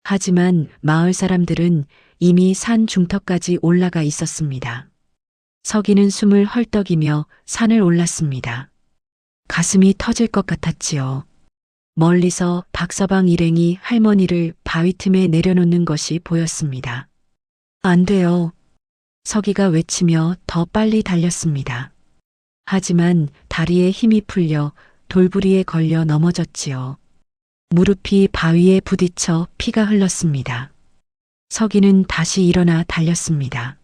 하지만 마을 사람들은 이미 산 중턱까지 올라가 있었습니다. 서기는 숨을 헐떡이며 산을 올랐습니다. 가슴이 터질 것 같았지요. 멀리서 박서방 일행이 할머니를 바위 틈에 내려놓는 것이 보였습니다. 안 돼요. 서기가 외치며 더 빨리 달렸습니다. 하지만 다리에 힘이 풀려 돌부리에 걸려 넘어졌지요. 무릎이 바위에 부딪혀 피가 흘렀습니다. 서기는 다시 일어나 달렸습니다.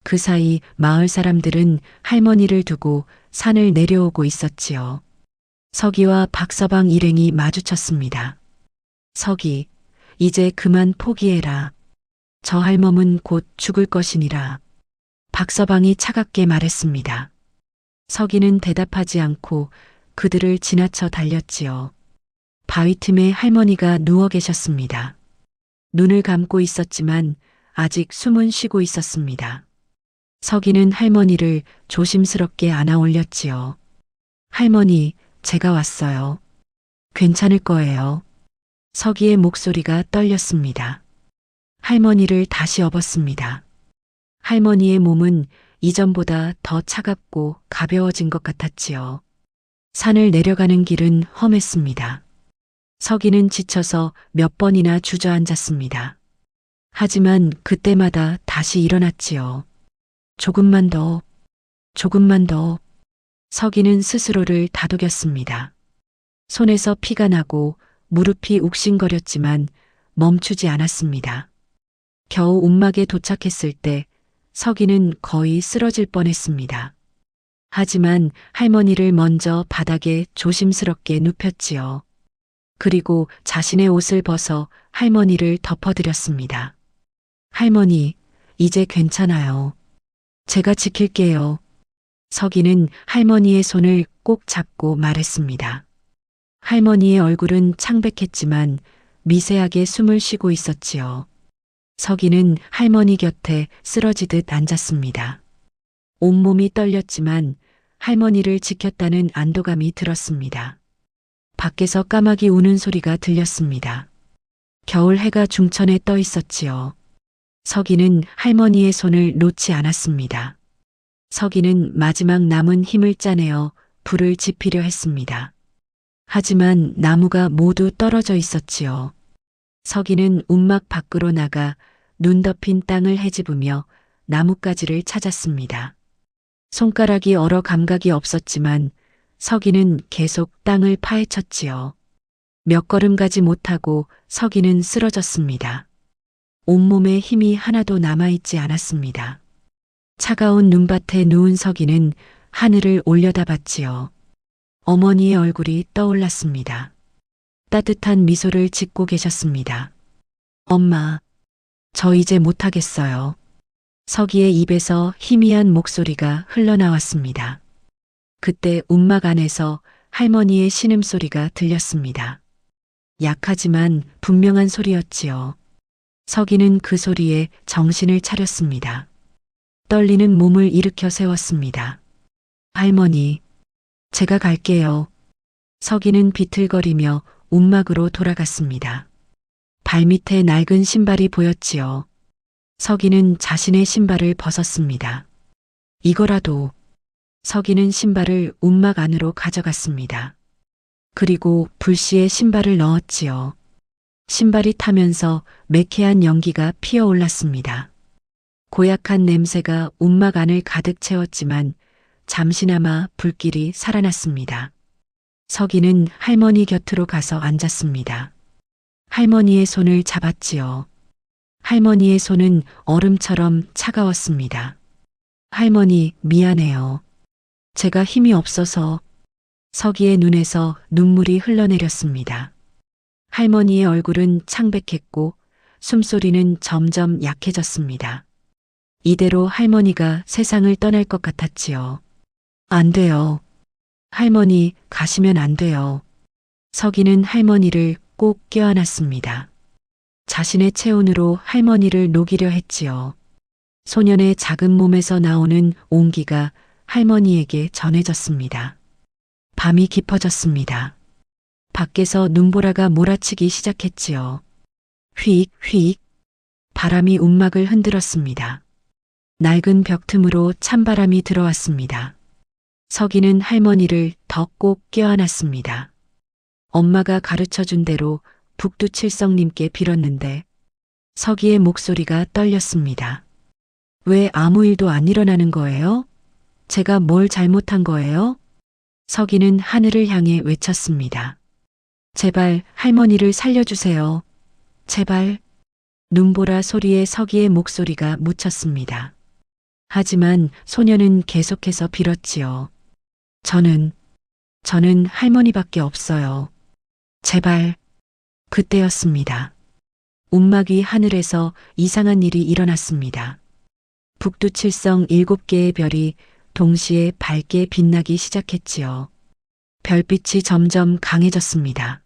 그 사이 마을 사람들은 할머니를 두고 산을 내려오고 있었지요. 서기와 박서방 일행이 마주쳤습니다. 서기, 이제 그만 포기해라. 저 할멈은 곧 죽을 것이니라. 박서방이 차갑게 말했습니다. 서기는 대답하지 않고 그들을 지나쳐 달렸지요. 바위 틈에 할머니가 누워 계셨습니다. 눈을 감고 있었지만 아직 숨은 쉬고 있었습니다. 서기는 할머니를 조심스럽게 안아 올렸지요. 할머니, 제가 왔어요. 괜찮을 거예요. 서기의 목소리가 떨렸습니다. 할머니를 다시 업었습니다. 할머니의 몸은 이전보다 더 차갑고 가벼워진 것 같았지요. 산을 내려가는 길은 험했습니다. 서기는 지쳐서 몇 번이나 주저앉았습니다. 하지만 그때마다 다시 일어났지요. 조금만 더, 조금만 더. 서기는 스스로를 다독였습니다. 손에서 피가 나고 무릎이 욱신거렸지만 멈추지 않았습니다. 겨우 움막에 도착했을 때 서기는 거의 쓰러질 뻔했습니다. 하지만 할머니를 먼저 바닥에 조심스럽게 눕혔지요. 그리고 자신의 옷을 벗어 할머니를 덮어드렸습니다. 할머니, 이제 괜찮아요. 제가 지킬게요. 서기는 할머니의 손을 꼭 잡고 말했습니다. 할머니의 얼굴은 창백했지만 미세하게 숨을 쉬고 있었지요. 서기는 할머니 곁에 쓰러지듯 앉았습니다. 온몸이 떨렸지만 할머니를 지켰다는 안도감이 들었습니다. 밖에서 까마귀 우는 소리가 들렸습니다. 겨울 해가 중천에 떠 있었지요. 서기는 할머니의 손을 놓지 않았습니다. 서기는 마지막 남은 힘을 짜내어 불을 지피려 했습니다. 하지만 나무가 모두 떨어져 있었지요. 서기는 움막 밖으로 나가 눈 덮인 땅을 헤집으며 나뭇가지를 찾았습니다. 손가락이 얼어 감각이 없었지만 서기는 계속 땅을 파헤쳤지요. 몇 걸음 가지 못하고 서기는 쓰러졌습니다. 온몸에 힘이 하나도 남아있지 않았습니다. 차가운 눈밭에 누운 서기는 하늘을 올려다봤지요. 어머니의 얼굴이 떠올랐습니다. 따뜻한 미소를 짓고 계셨습니다. 엄마, 저 이제 못하겠어요. 서기의 입에서 희미한 목소리가 흘러나왔습니다. 그때 움막 안에서 할머니의 신음소리가 들렸습니다. 약하지만 분명한 소리였지요. 서기는 그 소리에 정신을 차렸습니다. 떨리는 몸을 일으켜 세웠습니다. 할머니, 제가 갈게요. 서기는 비틀거리며 움막으로 돌아갔습니다. 발밑에 낡은 신발이 보였지요. 서기는 자신의 신발을 벗었습니다. 이거라도. 서기는 신발을 움막 안으로 가져갔습니다. 그리고 불씨에 신발을 넣었지요. 신발이 타면서 매캐한 연기가 피어올랐습니다. 고약한 냄새가 움막 안을 가득 채웠지만 잠시나마 불길이 살아났습니다. 서기는 할머니 곁으로 가서 앉았습니다. 할머니의 손을 잡았지요. 할머니의 손은 얼음처럼 차가웠습니다. 할머니, 미안해요. 제가 힘이 없어서. 서기의 눈에서 눈물이 흘러내렸습니다. 할머니의 얼굴은 창백했고 숨소리는 점점 약해졌습니다. 이대로 할머니가 세상을 떠날 것 같았지요. 안 돼요. 할머니, 가시면 안 돼요. 서기는 할머니를 꼭 껴안았습니다. 자신의 체온으로 할머니를 녹이려 했지요. 소년의 작은 몸에서 나오는 온기가 할머니에게 전해졌습니다. 밤이 깊어졌습니다. 밖에서 눈보라가 몰아치기 시작했지요. 휙, 휙. 바람이 움막을 흔들었습니다. 낡은 벽 틈으로 찬바람이 들어왔습니다. 서기는 할머니를 더 꼭 껴안았습니다. 엄마가 가르쳐준 대로 북두칠성님께 빌었는데 서기의 목소리가 떨렸습니다. 왜 아무 일도 안 일어나는 거예요? 제가 뭘 잘못한 거예요? 서기는 하늘을 향해 외쳤습니다. 제발 할머니를 살려주세요. 제발. 눈보라 소리에 서기의 목소리가 묻혔습니다. 하지만 소녀는 계속해서 빌었지요. 저는 할머니밖에 없어요. 제발. 그때였습니다. 움막위 하늘에서 이상한 일이 일어났습니다. 북두칠성 7개의 별이 동시에 밝게 빛나기 시작했지요. 별빛이 점점 강해졌습니다.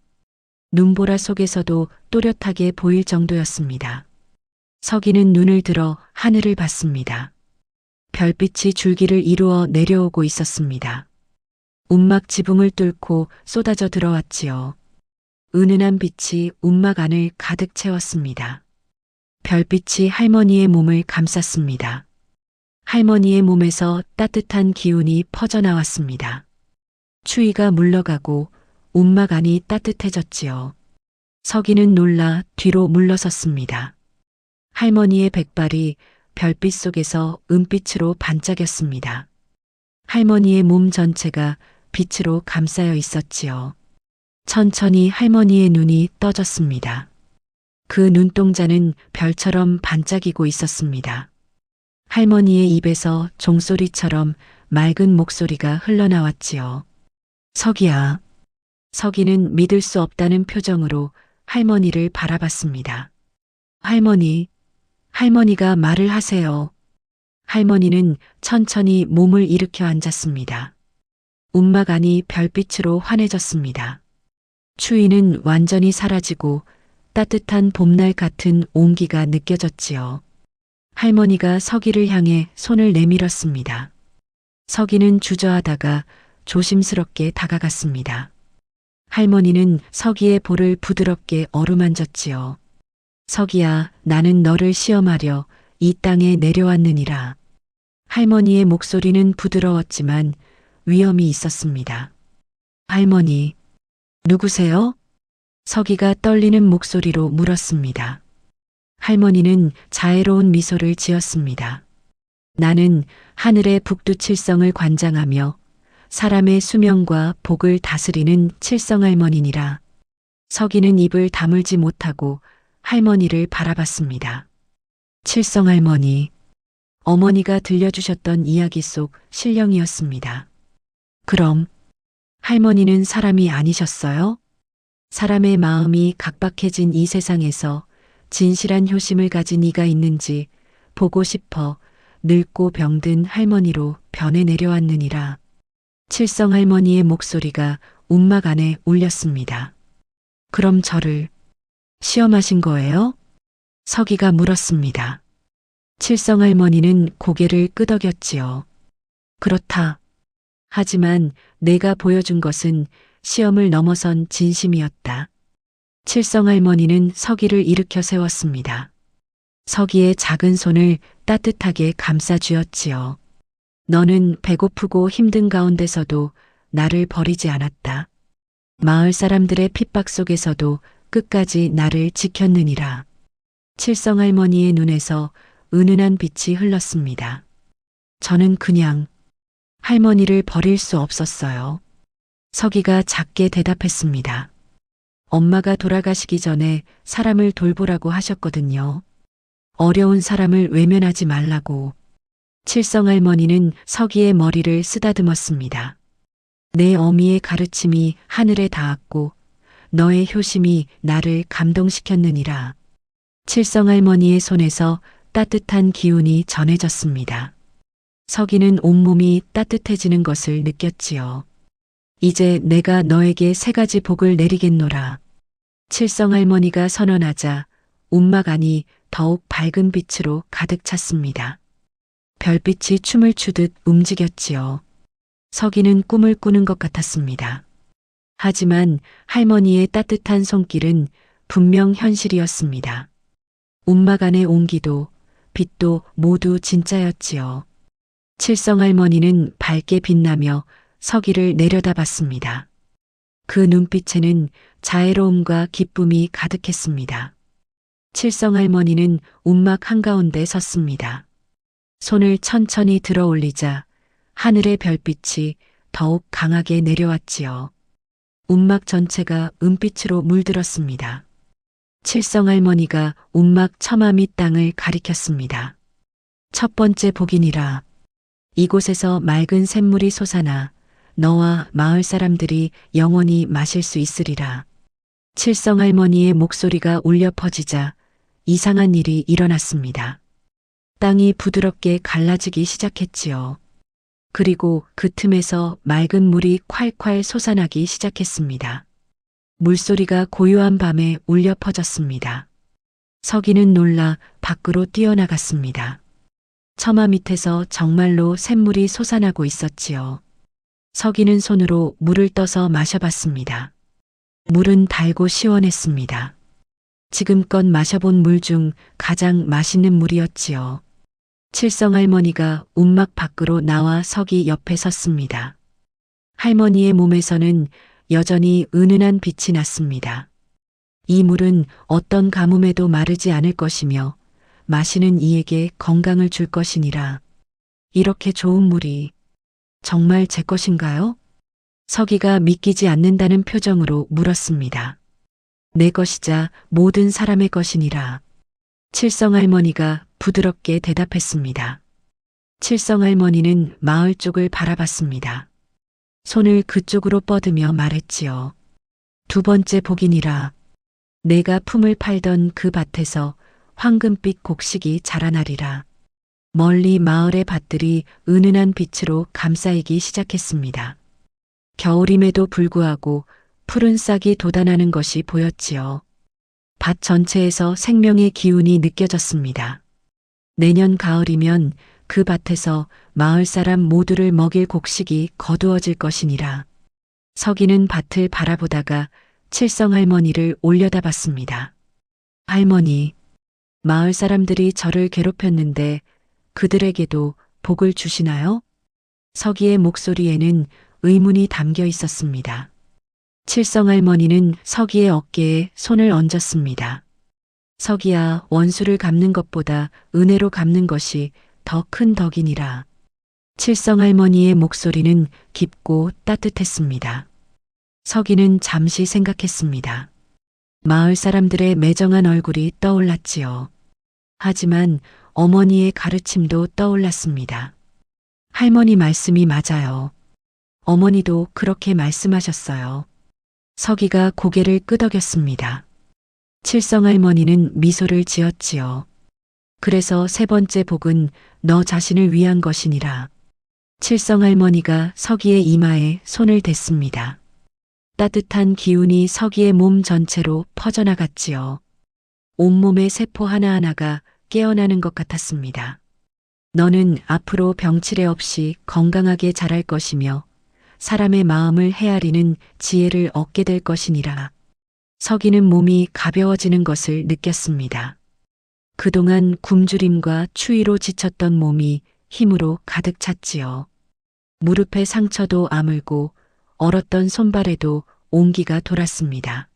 눈보라 속에서도 또렷하게 보일 정도였습니다. 서기는 눈을 들어 하늘을 봤습니다. 별빛이 줄기를 이루어 내려오고 있었습니다. 움막 지붕을 뚫고 쏟아져 들어왔지요. 은은한 빛이 움막 안을 가득 채웠습니다. 별빛이 할머니의 몸을 감쌌습니다. 할머니의 몸에서 따뜻한 기운이 퍼져나왔습니다. 추위가 물러가고 움막 안이 따뜻해졌지요. 서기는 놀라 뒤로 물러섰습니다. 할머니의 백발이 별빛 속에서 은빛으로 반짝였습니다. 할머니의 몸 전체가 빛으로 감싸여 있었지요. 천천히 할머니의 눈이 떠졌습니다. 그 눈동자는 별처럼 반짝이고 있었습니다. 할머니의 입에서 종소리처럼 맑은 목소리가 흘러나왔지요. 서기야. 서기는 믿을 수 없다는 표정으로 할머니를 바라봤습니다. 할머니가 말을 하세요. 할머니는 천천히 몸을 일으켜 앉았습니다. 움막 안이 별빛으로 환해졌습니다. 추위는 완전히 사라지고 따뜻한 봄날 같은 온기가 느껴졌지요. 할머니가 서기를 향해 손을 내밀었습니다. 서기는 주저하다가 조심스럽게 다가갔습니다. 할머니는 서기의 볼을 부드럽게 어루만졌지요. 서기야, 나는 너를 시험하려 이 땅에 내려왔느니라. 할머니의 목소리는 부드러웠지만 위험이 있었습니다. 할머니, 누구세요? 서기가 떨리는 목소리로 물었습니다. 할머니는 자애로운 미소를 지었습니다. 나는 하늘의 북두칠성을 관장하며 사람의 수명과 복을 다스리는 칠성할머니니라. 서기는 입을 다물지 못하고 할머니를 바라봤습니다. 칠성할머니, 어머니가 들려주셨던 이야기 속 신령이었습니다. 그럼 할머니는 사람이 아니셨어요? 사람의 마음이 각박해진 이 세상에서 진실한 효심을 가진 이가 있는지 보고 싶어 늙고 병든 할머니로 변해 내려왔느니라. 칠성할머니의 목소리가 움막 안에 울렸습니다. 그럼 저를 시험하신 거예요? 서기가 물었습니다. 칠성할머니는 고개를 끄덕였지요. 그렇다. 하지만 내가 보여준 것은 시험을 넘어선 진심이었다. 칠성할머니는 서기를 일으켜 세웠습니다. 서기의 작은 손을 따뜻하게 감싸 쥐었지요. 너는 배고프고 힘든 가운데서도 나를 버리지 않았다. 마을 사람들의 핍박 속에서도 끝까지 나를 지켰느니라. 칠성할머니의 눈에서 은은한 빛이 흘렀습니다. 저는 그냥 할머니를 버릴 수 없었어요. 서기가 작게 대답했습니다. 엄마가 돌아가시기 전에 사람을 돌보라고 하셨거든요. 어려운 사람을 외면하지 말라고. 칠성할머니는 서기의 머리를 쓰다듬었습니다. 내 어미의 가르침이 하늘에 닿았고 너의 효심이 나를 감동시켰느니라. 칠성할머니의 손에서 따뜻한 기운이 전해졌습니다. 서기는 온몸이 따뜻해지는 것을 느꼈지요. 이제 내가 너에게 3가지 복을 내리겠노라. 칠성할머니가 선언하자 움막 안이 더욱 밝은 빛으로 가득 찼습니다. 별빛이 춤을 추듯 움직였지요. 서기는 꿈을 꾸는 것 같았습니다. 하지만 할머니의 따뜻한 손길은 분명 현실이었습니다. 움막 안의 온기도 빛도 모두 진짜였지요. 칠성할머니는 밝게 빛나며 서기를 내려다봤습니다. 그 눈빛에는 자애로움과 기쁨이 가득했습니다. 칠성할머니는 움막 한가운데 섰습니다. 손을 천천히 들어 올리자 하늘의 별빛이 더욱 강하게 내려왔지요. 움막 전체가 은빛으로 물들었습니다. 칠성할머니가 움막 처마 밑 땅을 가리켰습니다. 첫 번째 복이니라. 이곳에서 맑은 샘물이 솟아나 너와 마을 사람들이 영원히 마실 수 있으리라. 칠성할머니의 목소리가 울려 퍼지자 이상한 일이 일어났습니다. 땅이 부드럽게 갈라지기 시작했지요. 그리고 그 틈에서 맑은 물이 콸콸 솟아나기 시작했습니다. 물소리가 고요한 밤에 울려 퍼졌습니다. 서기는 놀라 밖으로 뛰어나갔습니다. 처마 밑에서 정말로 샘물이 솟아나고 있었지요. 서기는 손으로 물을 떠서 마셔봤습니다. 물은 달고 시원했습니다. 지금껏 마셔본 물 중 가장 맛있는 물이었지요. 칠성할머니가 움막 밖으로 나와 서기 옆에 섰습니다. 할머니의 몸에서는 여전히 은은한 빛이 났습니다. 이 물은 어떤 가뭄에도 마르지 않을 것이며 마시는 이에게 건강을 줄 것이니라. 이렇게 좋은 물이 정말 제 것인가요? 서기가 믿기지 않는다는 표정으로 물었습니다. 내 것이자 모든 사람의 것이니라. 칠성할머니가 부드럽게 대답했습니다. 칠성할머니는 마을 쪽을 바라봤습니다. 손을 그쪽으로 뻗으며 말했지요. 2번째 복이니라. 내가 품을 팔던 그 밭에서 황금빛 곡식이 자라나리라. 멀리 마을의 밭들이 은은한 빛으로 감싸이기 시작했습니다. 겨울임에도 불구하고 푸른 싹이 돋아나는 것이 보였지요. 밭 전체에서 생명의 기운이 느껴졌습니다. 내년 가을이면 그 밭에서 마을 사람 모두를 먹일 곡식이 거두어질 것이니라. 서기는 밭을 바라보다가 칠성할머니를 올려다봤습니다. 할머니, 마을 사람들이 저를 괴롭혔는데 그들에게도 복을 주시나요? 서기의 목소리에는 의문이 담겨 있었습니다. 칠성할머니는 서기의 어깨에 손을 얹었습니다. 서기야, 원수를 갚는 것보다 은혜로 갚는 것이 더 큰 덕이니라. 칠성할머니의 목소리는 깊고 따뜻했습니다. 서기는 잠시 생각했습니다. 마을 사람들의 매정한 얼굴이 떠올랐지요. 하지만 어머니의 가르침도 떠올랐습니다. 할머니 말씀이 맞아요. 어머니도 그렇게 말씀하셨어요. 서기가 고개를 끄덕였습니다. 칠성할머니는 미소를 지었지요. 그래서 3번째 복은 너 자신을 위한 것이니라. 칠성할머니가 서기의 이마에 손을 댔습니다. 따뜻한 기운이 서기의 몸 전체로 퍼져나갔지요. 온몸의 세포 하나하나가 깨어나는 것 같았습니다. 너는 앞으로 병치레 없이 건강하게 자랄 것이며 사람의 마음을 헤아리는 지혜를 얻게 될 것이니라. 서기는 몸이 가벼워지는 것을 느꼈습니다. 그동안 굶주림과 추위로 지쳤던 몸이 힘으로 가득 찼지요. 무릎의 상처도 아물고 얼었던 손발에도 온기가 돌았습니다.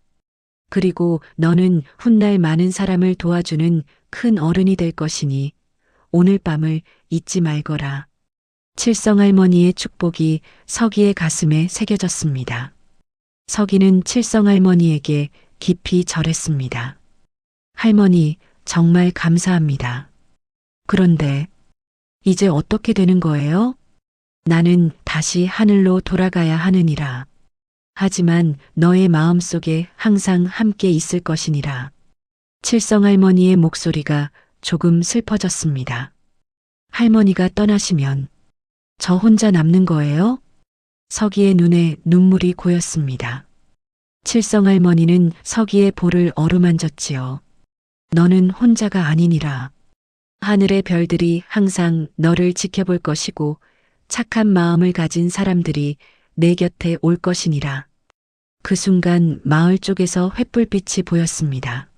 그리고 너는 훗날 많은 사람을 도와주는 큰 어른이 될 것이니 오늘 밤을 잊지 말거라. 칠성할머니의 축복이 서기의 가슴에 새겨졌습니다. 서기는 칠성할머니에게 깊이 절했습니다. 할머니, 정말 감사합니다. 그런데 이제 어떻게 되는 거예요? 나는 다시 하늘로 돌아가야 하느니라. 하지만 너의 마음속에 항상 함께 있을 것이니라. 칠성할머니의 목소리가 조금 슬퍼졌습니다. 할머니가 떠나시면 저 혼자 남는 거예요? 서기의 눈에 눈물이 고였습니다. 칠성할머니는 서기의 볼을 어루만졌지요. 너는 혼자가 아니니라. 하늘의 별들이 항상 너를 지켜볼 것이고 착한 마음을 가진 사람들이 내 곁에 올 것이니라. 그 순간 마을 쪽에서 횃불빛이 보였습니다.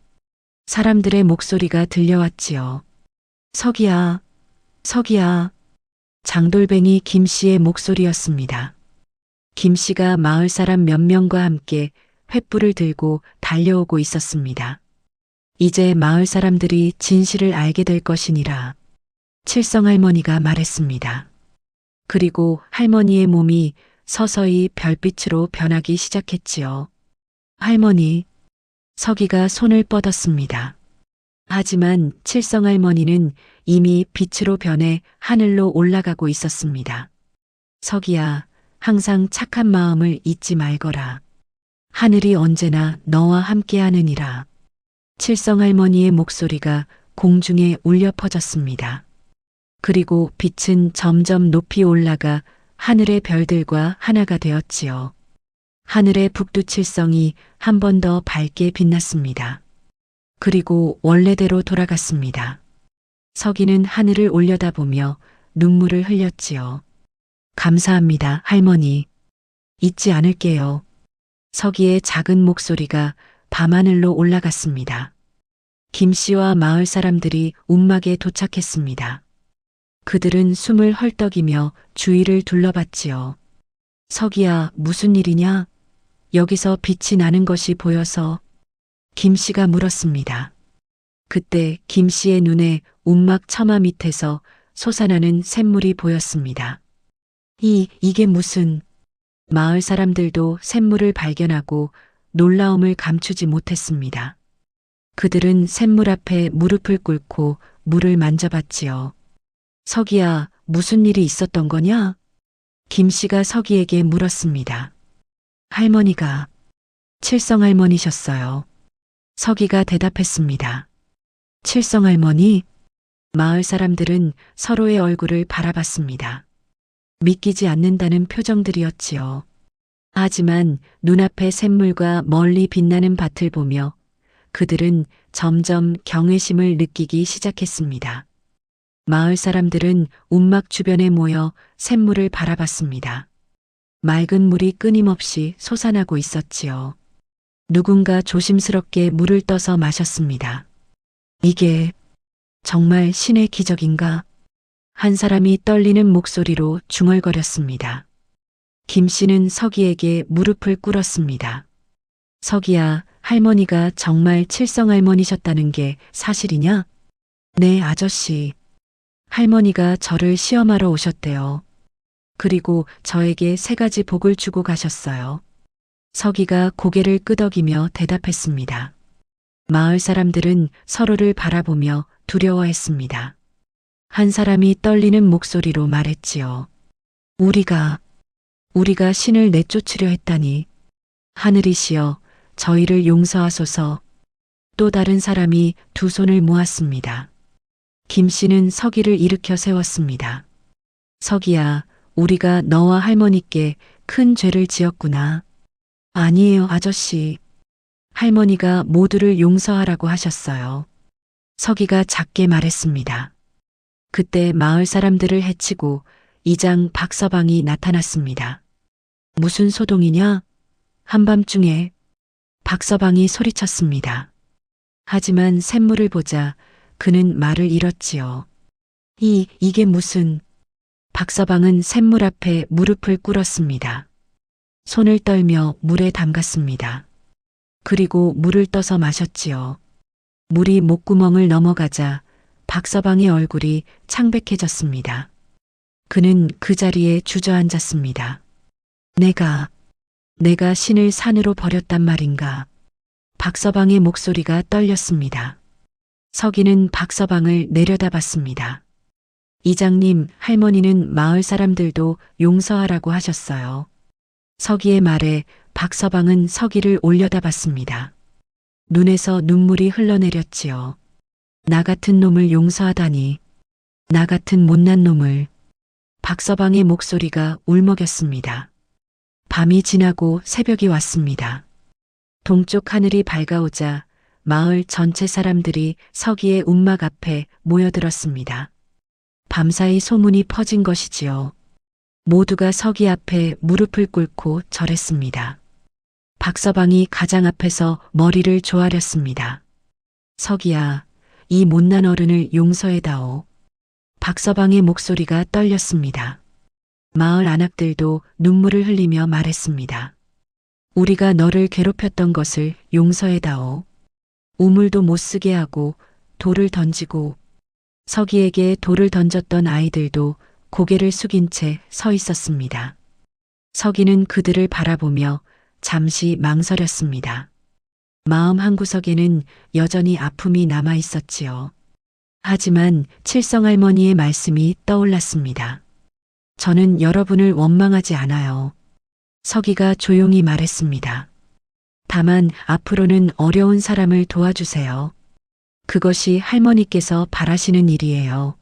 사람들의 목소리가 들려왔지요. 서기야, 서기야. 장돌뱅이 김씨의 목소리였습니다. 김씨가 마을 사람 몇 명과 함께 횃불을 들고 달려오고 있었습니다. 이제 마을 사람들이 진실을 알게 될 것이니라. 칠성할머니가 말했습니다. 그리고 할머니의 몸이 서서히 별빛으로 변하기 시작했지요. 할머니, 서기가 손을 뻗었습니다. 하지만 칠성할머니는 이미 빛으로 변해 하늘로 올라가고 있었습니다. 서기야, 항상 착한 마음을 잊지 말거라. 하늘이 언제나 너와 함께하느니라. 칠성할머니의 목소리가 공중에 울려 퍼졌습니다. 그리고 빛은 점점 높이 올라가 하늘의 별들과 하나가 되었지요. 하늘의 북두칠성이 한 번 더 밝게 빛났습니다. 그리고 원래대로 돌아갔습니다. 서기는 하늘을 올려다보며 눈물을 흘렸지요. 감사합니다, 할머니. 잊지 않을게요. 서기의 작은 목소리가 밤하늘로 올라갔습니다. 김씨와 마을 사람들이 움막에 도착했습니다. 그들은 숨을 헐떡이며 주위를 둘러봤지요. 서기야, 무슨 일이냐? 여기서 빛이 나는 것이 보여서 김씨가 물었습니다. 그때 김씨의 눈에 움막 처마 밑에서 솟아나는 샘물이 보였습니다. 이게 무슨... 마을 사람들도 샘물을 발견하고 놀라움을 감추지 못했습니다. 그들은 샘물 앞에 무릎을 꿇고 물을 만져봤지요. 서기야, 무슨 일이 있었던 거냐? 김씨가 서기에게 물었습니다. 할머니가 칠성할머니셨어요. 서기가 대답했습니다. 칠성할머니? 마을 사람들은 서로의 얼굴을 바라봤습니다. 믿기지 않는다는 표정들이었지요. 하지만 눈앞의 샘물과 멀리 빛나는 밭을 보며 그들은 점점 경외심을 느끼기 시작했습니다. 마을 사람들은 움막 주변에 모여 샘물을 바라봤습니다. 맑은 물이 끊임없이 솟아나고 있었지요. 누군가 조심스럽게 물을 떠서 마셨습니다. 이게 정말 신의 기적인가? 한 사람이 떨리는 목소리로 중얼거렸습니다. 김씨는 서기에게 무릎을 꿇었습니다. 서기야, 할머니가 정말 칠성할머니셨다는 게 사실이냐? 네, 아저씨. 할머니가 저를 시험하러 오셨대요. 그리고 저에게 3가지 복을 주고 가셨어요. 서기가 고개를 끄덕이며 대답했습니다. 마을 사람들은 서로를 바라보며 두려워했습니다. 한 사람이 떨리는 목소리로 말했지요. 우리가 신을 내쫓으려 했다니. 하늘이시여, 저희를 용서하소서. 또 다른 사람이 2 손을 모았습니다. 김씨는 서기를 일으켜 세웠습니다. 서기야, 우리가 너와 할머니께 큰 죄를 지었구나. 아니에요, 아저씨. 할머니가 모두를 용서하라고 하셨어요. 서기가 작게 말했습니다. 그때 마을 사람들을 해치고 이장 박서방이 나타났습니다. 무슨 소동이냐? 한밤중에 박서방이 소리쳤습니다. 하지만 샘물을 보자 그는 말을 잃었지요. 이게 무슨... 박서방은 샘물 앞에 무릎을 꿇었습니다. 손을 떨며 물에 담갔습니다. 그리고 물을 떠서 마셨지요. 물이 목구멍을 넘어가자 박서방의 얼굴이 창백해졌습니다. 그는 그 자리에 주저앉았습니다. 내가 신을 산으로 버렸단 말인가. 박서방의 목소리가 떨렸습니다. 서기는 박서방을 내려다봤습니다. 이장님, 할머니는 마을 사람들도 용서하라고 하셨어요. 서기의 말에 박서방은 서기를 올려다봤습니다. 눈에서 눈물이 흘러내렸지요. 나 같은 놈을 용서하다니. 나 같은 못난 놈을. 박서방의 목소리가 울먹였습니다. 밤이 지나고 새벽이 왔습니다. 동쪽 하늘이 밝아오자 마을 전체 사람들이 서기의 움막 앞에 모여들었습니다. 밤사이 소문이 퍼진 것이지요. 모두가 서기 앞에 무릎을 꿇고 절했습니다. 박서방이 가장 앞에서 머리를 조아렸습니다. 서기야, 이 못난 어른을 용서해다오. 박서방의 목소리가 떨렸습니다. 마을 안악들도 눈물을 흘리며 말했습니다. 우리가 너를 괴롭혔던 것을 용서해다오. 우물도 못 쓰게 하고 돌을 던지고. 서기에게 돌을 던졌던 아이들도 고개를 숙인 채 서 있었습니다. 서기는 그들을 바라보며 잠시 망설였습니다. 마음 한구석에는 여전히 아픔이 남아 있었지요. 하지만 칠성할머니의 말씀이 떠올랐습니다. 저는 여러분을 원망하지 않아요. 서기가 조용히 말했습니다. 다만 앞으로는 어려운 사람을 도와주세요. 그것이 할머니께서 바라시는 일이에요.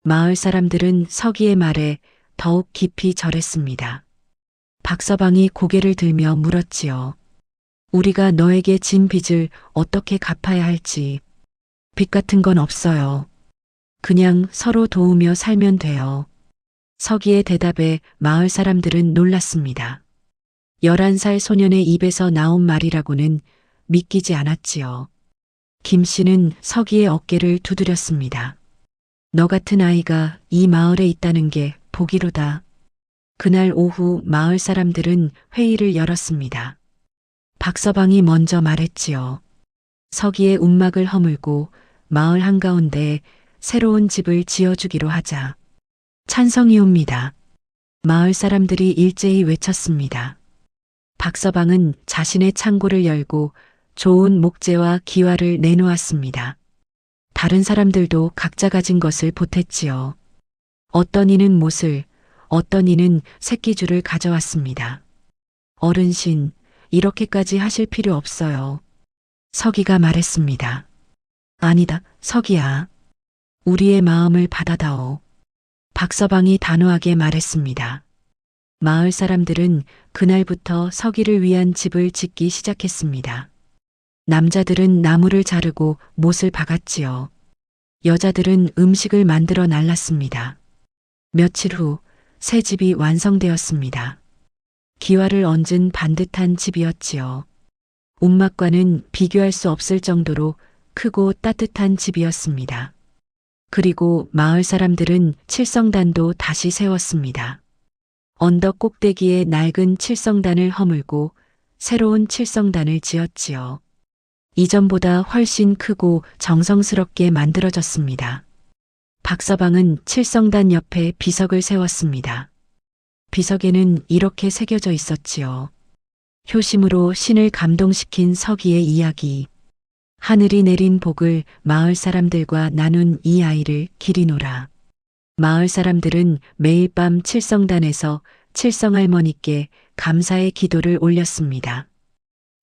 마을 사람들은 서기의 말에 더욱 깊이 절했습니다. 박서방이 고개를 들며 물었지요. 우리가 너에게 진 빚을 어떻게 갚아야 할지. 빚 같은 건 없어요. 그냥 서로 도우며 살면 돼요. 서기의 대답에 마을 사람들은 놀랐습니다. 11살 소년의 입에서 나온 말이라고는 믿기지 않았지요. 김 씨는 서기의 어깨를 두드렸습니다. 너 같은 아이가 이 마을에 있다는 게 복이로다. 그날 오후 마을 사람들은 회의를 열었습니다. 박서방이 먼저 말했지요. 서기의 움막을 허물고 마을 한가운데 새로운 집을 지어주기로 하자. 찬성이옵니다. 마을 사람들이 일제히 외쳤습니다. 박서방은 자신의 창고를 열고 좋은 목재와 기와를 내놓았습니다. 다른 사람들도 각자 가진 것을 보탰지요. 어떤 이는 못을, 어떤 이는 새끼줄을 가져왔습니다. 어른신, 이렇게까지 하실 필요 없어요. 서기가 말했습니다. 아니다, 서기야. 우리의 마음을 받아다오. 박서방이 단호하게 말했습니다. 마을 사람들은 그날부터 서기를 위한 집을 짓기 시작했습니다. 남자들은 나무를 자르고 못을 박았지요. 여자들은 음식을 만들어 날랐습니다. 며칠 후 새 집이 완성되었습니다. 기와를 얹은 반듯한 집이었지요. 움막과는 비교할 수 없을 정도로 크고 따뜻한 집이었습니다. 그리고 마을 사람들은 칠성단도 다시 세웠습니다. 언덕 꼭대기에 낡은 칠성단을 허물고 새로운 칠성단을 지었지요. 이전보다 훨씬 크고 정성스럽게 만들어졌습니다. 박서방은 칠성단 옆에 비석을 세웠습니다. 비석에는 이렇게 새겨져 있었지요. 효심으로 신을 감동시킨 서기의 이야기. 하늘이 내린 복을 마을 사람들과 나눈 이 아이를 기리노라. 마을 사람들은 매일 밤 칠성단에서 칠성할머니께 감사의 기도를 올렸습니다.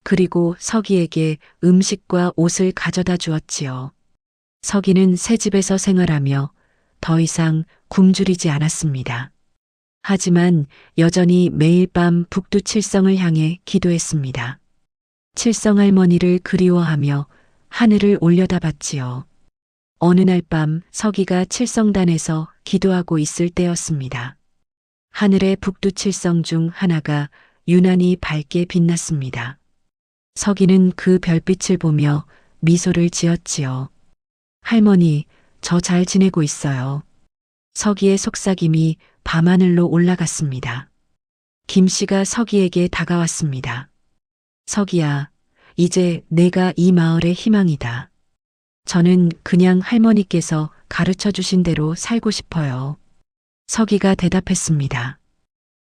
그리고 서기에게 음식과 옷을 가져다 주었지요. 서기는 새 집에서 생활하며 더 이상 굶주리지 않았습니다. 하지만 여전히 매일 밤 북두칠성을 향해 기도했습니다. 칠성할머니를 그리워하며 하늘을 올려다봤지요. 어느 날 밤 서기가 칠성단에서 기도하고 있을 때였습니다. 하늘의 북두칠성 중 하나가 유난히 밝게 빛났습니다. 서기는 그 별빛을 보며 미소를 지었지요. 할머니, 저 잘 지내고 있어요. 서기의 속삭임이 밤하늘로 올라갔습니다. 김씨가 서기에게 다가왔습니다. 서기야, 이제 내가 이 마을의 희망이다. 저는 그냥 할머니께서 가르쳐 주신 대로 살고 싶어요. 서기가 대답했습니다.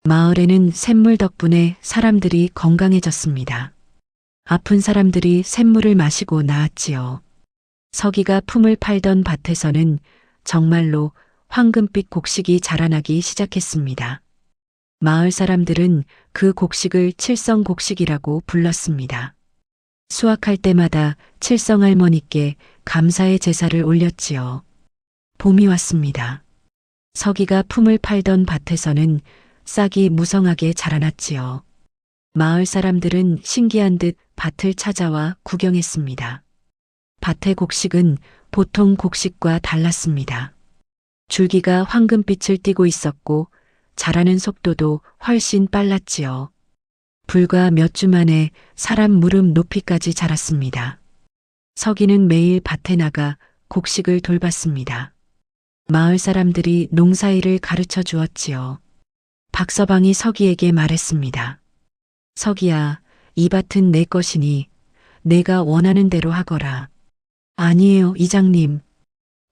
마을에는 샘물 덕분에 사람들이 건강해졌습니다. 아픈 사람들이 샘물을 마시고 나았지요. 서기가 품을 팔던 밭에서는 정말로 황금빛 곡식이 자라나기 시작했습니다. 마을 사람들은 그 곡식을 칠성곡식이라고 불렀습니다. 수확할 때마다 칠성할머니께 감사의 제사를 올렸지요. 봄이 왔습니다. 서기가 품을 팔던 밭에서는 싹이 무성하게 자라났지요. 마을 사람들은 신기한 듯 밭을 찾아와 구경했습니다. 밭의 곡식은 보통 곡식과 달랐습니다. 줄기가 황금빛을 띠고 있었고 자라는 속도도 훨씬 빨랐지요. 불과 몇 주 만에 사람 무릎 높이까지 자랐습니다. 서기는 매일 밭에 나가 곡식을 돌봤습니다. 마을 사람들이 농사일을 가르쳐 주었지요. 박서방이 서기에게 말했습니다. 서기야, 이 밭은 내 것이니 내가 원하는 대로 하거라. 아니에요, 이장님.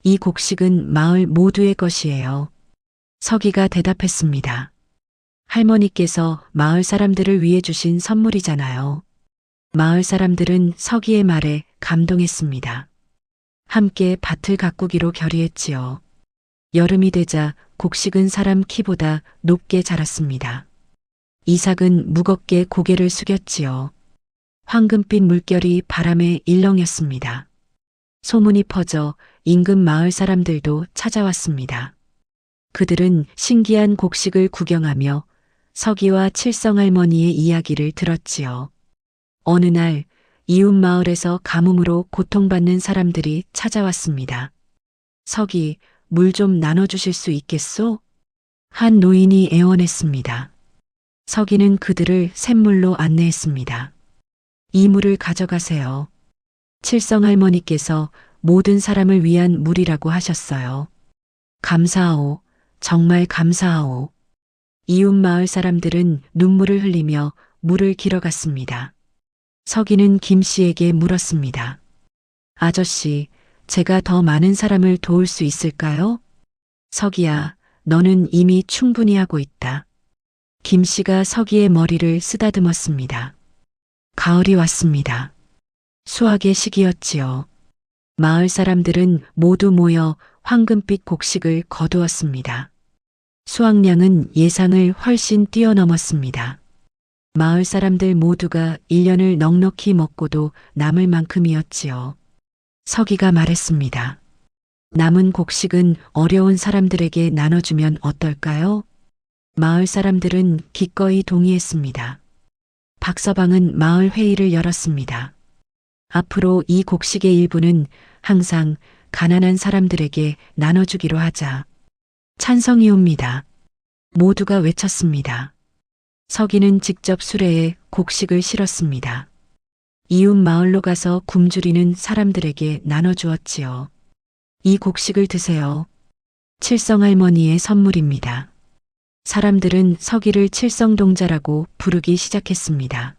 이 곡식은 마을 모두의 것이에요. 서기가 대답했습니다. 할머니께서 마을 사람들을 위해 주신 선물이잖아요. 마을 사람들은 서기의 말에 감동했습니다. 함께 밭을 가꾸기로 결의했지요. 여름이 되자 곡식은 사람 키보다 높게 자랐습니다. 이삭은 무겁게 고개를 숙였지요. 황금빛 물결이 바람에 일렁였습니다. 소문이 퍼져 인근 마을 사람들도 찾아왔습니다. 그들은 신기한 곡식을 구경하며 서기와 칠성할머니의 이야기를 들었지요. 어느 날 이웃 마을에서 가뭄으로 고통받는 사람들이 찾아왔습니다. 서기, 물 좀 나눠주실 수 있겠소? 한 노인이 애원했습니다. 서기는 그들을 샘물로 안내했습니다. 이 물을 가져가세요. 칠성할머니께서 모든 사람을 위한 물이라고 하셨어요. 감사하오. 정말 감사하오. 이웃 마을 사람들은 눈물을 흘리며 물을 길어갔습니다. 서기는 김씨에게 물었습니다. 아저씨, 제가 더 많은 사람을 도울 수 있을까요? 서기야, 너는 이미 충분히 하고 있다. 김씨가 서기의 머리를 쓰다듬었습니다. 가을이 왔습니다. 수확의 시기였지요. 마을 사람들은 모두 모여 황금빛 곡식을 거두었습니다. 수확량은 예상을 훨씬 뛰어넘었습니다. 마을 사람들 모두가 1년을 넉넉히 먹고도 남을 만큼이었지요. 서기가 말했습니다. 남은 곡식은 어려운 사람들에게 나눠주면 어떨까요? 마을 사람들은 기꺼이 동의했습니다. 박서방은 마을 회의를 열었습니다. 앞으로 이 곡식의 일부는 항상 가난한 사람들에게 나눠주기로 하자. 찬성이옵니다. 모두가 외쳤습니다. 서기는 직접 수레에 곡식을 실었습니다. 이웃 마을로 가서 굶주리는 사람들에게 나눠주었지요. 이 곡식을 드세요. 칠성할머니의 선물입니다. 사람들은 서기를 칠성동자라고 부르기 시작했습니다.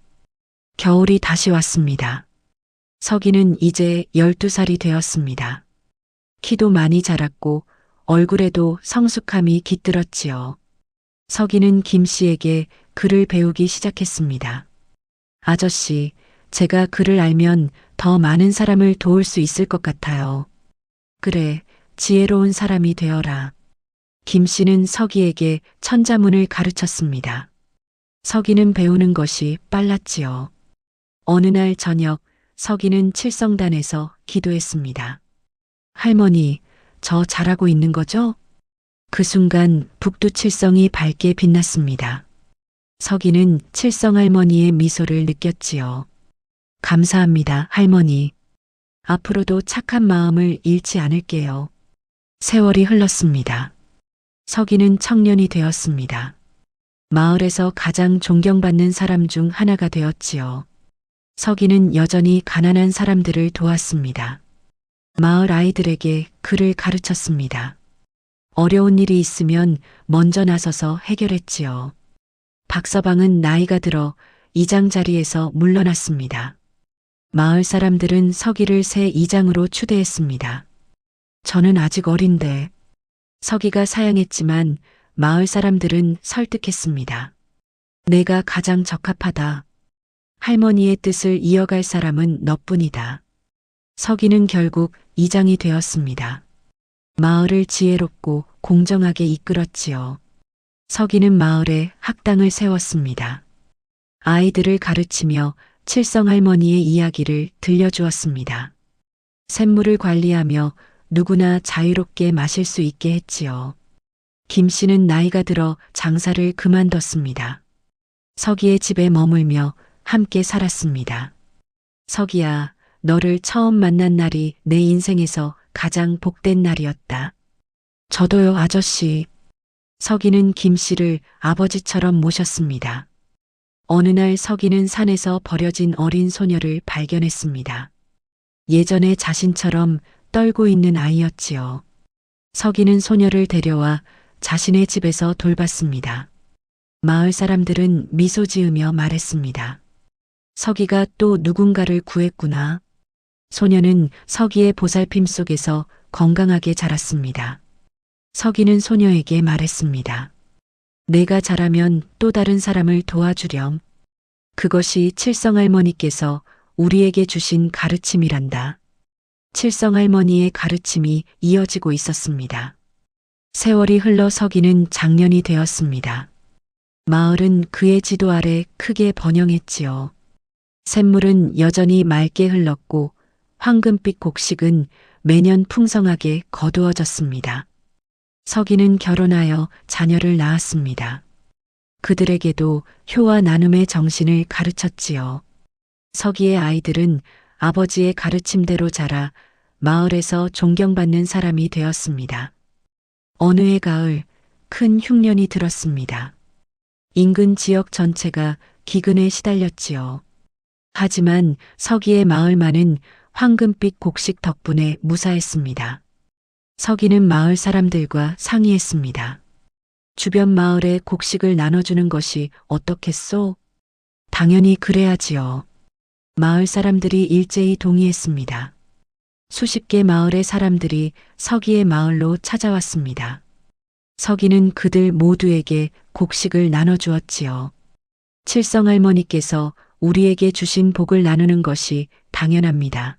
겨울이 다시 왔습니다. 서기는 이제 12살이 되었습니다. 키도 많이 자랐고 얼굴에도 성숙함이 깃들었지요. 서기는 김씨에게 글을 배우기 시작했습니다. 아저씨, 제가 글을 알면 더 많은 사람을 도울 수 있을 것 같아요. 그래, 지혜로운 사람이 되어라. 김씨는 서기에게 천자문을 가르쳤습니다. 서기는 배우는 것이 빨랐지요. 어느 날 저녁 서기는 칠성단에서 기도했습니다. 할머니, 저 잘하고 있는 거죠? 그 순간 북두칠성이 밝게 빛났습니다. 서기는 칠성할머니의 미소를 느꼈지요. 감사합니다, 할머니. 앞으로도 착한 마음을 잃지 않을게요. 세월이 흘렀습니다. 서기는 청년이 되었습니다. 마을에서 가장 존경받는 사람 중 하나가 되었지요. 서기는 여전히 가난한 사람들을 도왔습니다. 마을 아이들에게 글을 가르쳤습니다. 어려운 일이 있으면 먼저 나서서 해결했지요. 박서방은 나이가 들어 이장 자리에서 물러났습니다. 마을 사람들은 서기를 새 이장으로 추대했습니다. 저는 아직 어린데. 서기가 사양했지만 마을 사람들은 설득했습니다. 내가 가장 적합하다. 할머니의 뜻을 이어갈 사람은 너뿐이다. 서기는 결국 이장이 되었습니다. 마을을 지혜롭고 공정하게 이끌었지요. 서기는 마을에 학당을 세웠습니다. 아이들을 가르치며 칠성할머니의 이야기를 들려주었습니다. 샘물을 관리하며 누구나 자유롭게 마실 수 있게 했지요. 김 씨는 나이가 들어 장사를 그만뒀습니다. 서기의 집에 머물며 함께 살았습니다. 서기야, 너를 처음 만난 날이 내 인생에서 가장 복된 날이었다. 저도요, 아저씨. 서기는 김 씨를 아버지처럼 모셨습니다. 어느 날 서기는 산에서 버려진 어린 소녀를 발견했습니다. 예전에 자신처럼 떨고 있는 아이였지요. 서기는 소녀를 데려와 자신의 집에서 돌봤습니다. 마을 사람들은 미소 지으며 말했습니다. 서기가 또 누군가를 구했구나. 소녀는 서기의 보살핌 속에서 건강하게 자랐습니다. 서기는 소녀에게 말했습니다. 내가 자라면 또 다른 사람을 도와주렴. 그것이 칠성할머니께서 우리에게 주신 가르침이란다. 칠성할머니의 가르침이 이어지고 있었습니다. 세월이 흘러 서기는 장년이 되었습니다. 마을은 그의 지도 아래 크게 번영했지요. 샘물은 여전히 맑게 흘렀고 황금빛 곡식은 매년 풍성하게 거두어졌습니다. 서기는 결혼하여 자녀를 낳았습니다. 그들에게도 효와 나눔의 정신을 가르쳤지요. 서기의 아이들은 아버지의 가르침대로 자라 마을에서 존경받는 사람이 되었습니다. 어느 해 가을 큰 흉년이 들었습니다. 인근 지역 전체가 기근에 시달렸지요. 하지만 서기의 마을만은 황금빛 곡식 덕분에 무사했습니다. 서기는 마을 사람들과 상의했습니다. 주변 마을에 곡식을 나눠주는 것이 어떻겠소? 당연히 그래야지요. 마을 사람들이 일제히 동의했습니다. 수십 개 마을의 사람들이 서기의 마을로 찾아왔습니다. 서기는 그들 모두에게 곡식을 나눠주었지요. 칠성할머니께서 우리에게 주신 복을 나누는 것이 당연합니다.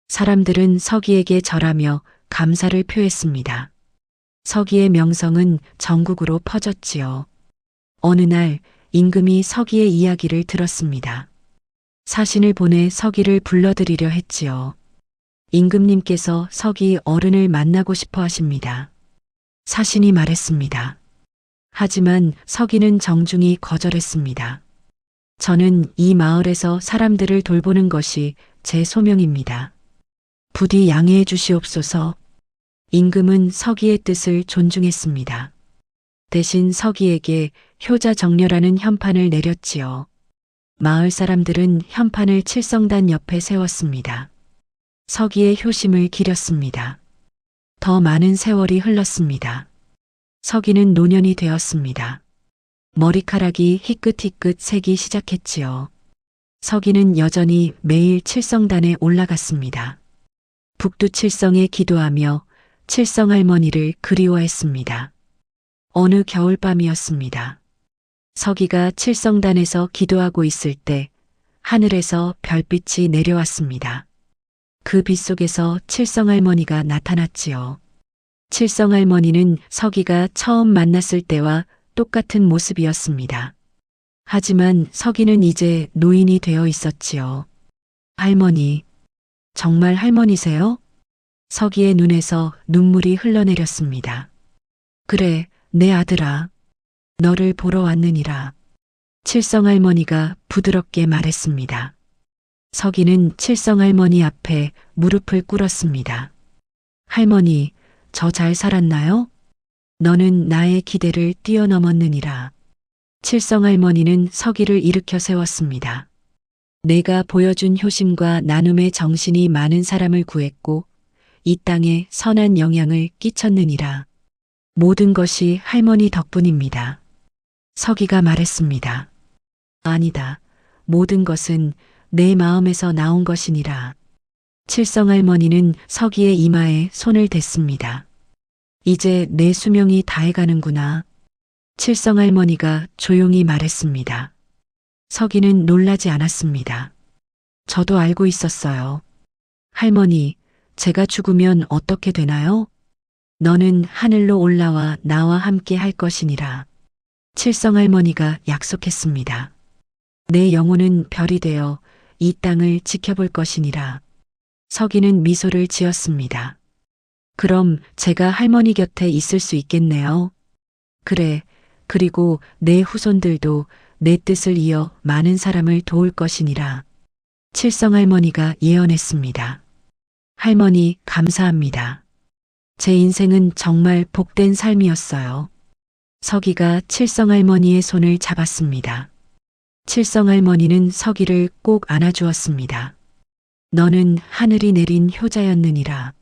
사람들은 서기에게 절하며 감사를 표했습니다. 서기의 명성은 전국으로 퍼졌지요. 어느 날 임금이 서기의 이야기를 들었습니다. 사신을 보내 서기를 불러들이려 했지요. 임금님께서 서기 어른을 만나고 싶어 하십니다. 사신이 말했습니다. 하지만 서기는 정중히 거절했습니다. 저는 이 마을에서 사람들을 돌보는 것이 제 소명입니다. 부디 양해해 주시옵소서. 임금은 서기의 뜻을 존중했습니다. 대신 서기에게 효자정려라는 현판을 내렸지요. 마을 사람들은 현판을 칠성단 옆에 세웠습니다. 서기의 효심을 기렸습니다. 더 많은 세월이 흘렀습니다. 서기는 노년이 되었습니다. 머리카락이 희끗희끗 새기 시작했지요. 서기는 여전히 매일 칠성단에 올라갔습니다. 북두칠성에 기도하며 칠성할머니를 그리워했습니다. 어느 겨울밤이었습니다. 서기가 칠성단에서 기도하고 있을 때 하늘에서 별빛이 내려왔습니다. 그 빛 속에서 칠성할머니가 나타났지요. 칠성할머니는 서기가 처음 만났을 때와 똑같은 모습이었습니다. 하지만 서기는 이제 노인이 되어 있었지요. 할머니, 정말 할머니세요? 서기의 눈에서 눈물이 흘러내렸습니다. 그래, 내 아들아. 너를 보러 왔느니라. 칠성할머니가 부드럽게 말했습니다. 서기는 칠성할머니 앞에 무릎을 꿇었습니다. 할머니, 저 잘 살았나요? 너는 나의 기대를 뛰어넘었느니라. 칠성할머니는 서기를 일으켜 세웠습니다. 내가 보여준 효심과 나눔의 정신이 많은 사람을 구했고 이 땅에 선한 영향을 끼쳤느니라. 모든 것이 할머니 덕분입니다. 서기가 말했습니다. 아니다. 모든 것은 내 마음에서 나온 것이니라. 칠성할머니는 서기의 이마에 손을 댔습니다. 이제 내 수명이 다해가는구나. 칠성할머니가 조용히 말했습니다. 서기는 놀라지 않았습니다. 저도 알고 있었어요. 할머니, 제가 죽으면 어떻게 되나요? 너는 하늘로 올라와 나와 함께 할 것이니라. 칠성할머니가 약속했습니다. 내 영혼은 별이 되어 이 땅을 지켜볼 것이니라. 서기는 미소를 지었습니다. 그럼 제가 할머니 곁에 있을 수 있겠네요. 그래, 그리고 내 후손들도 내 뜻을 이어 많은 사람을 도울 것이니라. 칠성할머니가 예언했습니다. 할머니, 감사합니다. 제 인생은 정말 복된 삶이었어요. 서기가 칠성할머니의 손을 잡았습니다. 칠성할머니는 서기를 꼭 안아주었습니다. 너는 하늘이 내린 효자였느니라.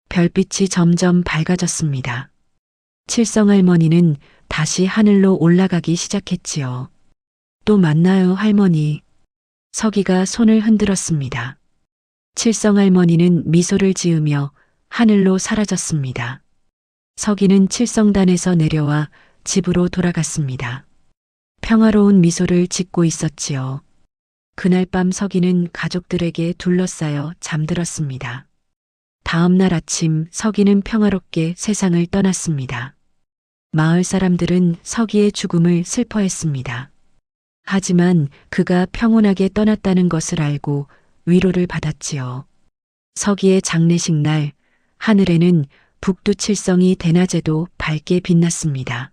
별빛이 점점 밝아졌습니다. 칠성할머니는 다시 하늘로 올라가기 시작했지요. 또 만나요, 할머니. 서기가 손을 흔들었습니다. 칠성할머니는 미소를 지으며 하늘로 사라졌습니다. 서기는 칠성단에서 내려와 집으로 돌아갔습니다. 평화로운 미소를 짓고 있었지요. 그날 밤 서기는 가족들에게 둘러싸여 잠들었습니다. 다음 날 아침 서기는 평화롭게 세상을 떠났습니다. 마을 사람들은 서기의 죽음을 슬퍼했습니다. 하지만 그가 평온하게 떠났다는 것을 알고 위로를 받았지요. 서기의 장례식 날 하늘에는 북두칠성이 대낮에도 밝게 빛났습니다.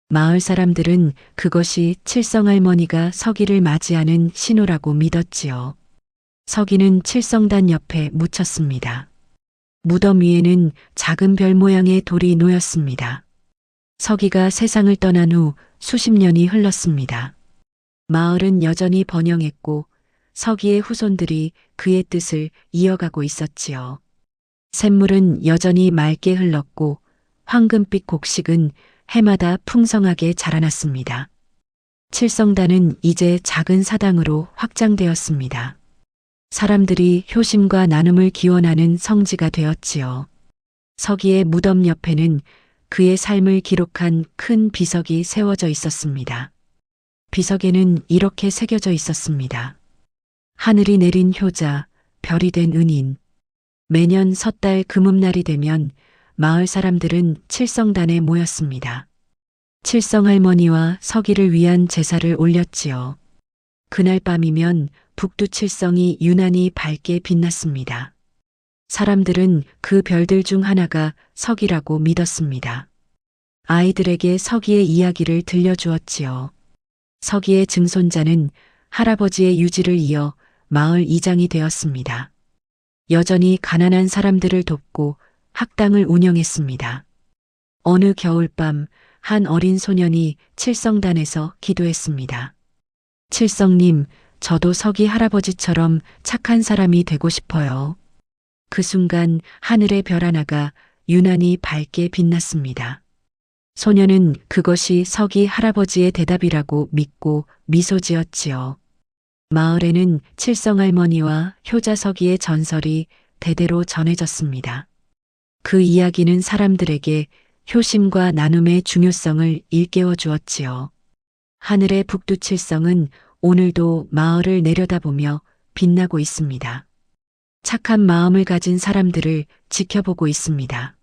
마을 사람들은 그것이 칠성할머니가 서기를 맞이하는 신호라고 믿었지요. 서기는 칠성단 옆에 묻혔습니다. 무덤 위에는 작은 별 모양의 돌이 놓였습니다. 서기가 세상을 떠난 후 수십 년이 흘렀습니다. 마을은 여전히 번영했고 서기의 후손들이 그의 뜻을 이어가고 있었지요. 샘물은 여전히 맑게 흘렀고 황금빛 곡식은 해마다 풍성하게 자라났습니다. 칠성단은 이제 작은 사당으로 확장되었습니다. 사람들이 효심과 나눔을 기원하는 성지가 되었지요. 서기의 무덤 옆에는 그의 삶을 기록한 큰 비석이 세워져 있었습니다. 비석에는 이렇게 새겨져 있었습니다. 하늘이 내린 효자, 별이 된 은인. 매년 섣달 금음날이 되면 마을 사람들은 칠성단에 모였습니다. 칠성할머니와 서기를 위한 제사를 올렸지요. 그날 밤이면 북두칠성이 유난히 밝게 빛났습니다. 사람들은 그 별들 중 하나가 서기라고 믿었습니다. 아이들에게 서기의 이야기를 들려주었지요. 서기의 증손자는 할아버지의 유지를 이어 마을 이장이 되었습니다. 여전히 가난한 사람들을 돕고 학당을 운영했습니다. 어느 겨울밤 한 어린 소년이 칠성단에서 기도했습니다. 칠성님, 저도 서기 할아버지처럼 착한 사람이 되고 싶어요. 그 순간 하늘의 별 하나가 유난히 밝게 빛났습니다. 소년은 그것이 서기 할아버지의 대답이라고 믿고 미소 지었지요. 마을에는 칠성할머니와 효자 서기의 전설이 대대로 전해졌습니다. 그 이야기는 사람들에게 효심과 나눔의 중요성을 일깨워 주었지요. 하늘의 북두칠성은 오늘도 마을을 내려다보며 빛나고 있습니다. 착한 마음을 가진 사람들을 지켜보고 있습니다.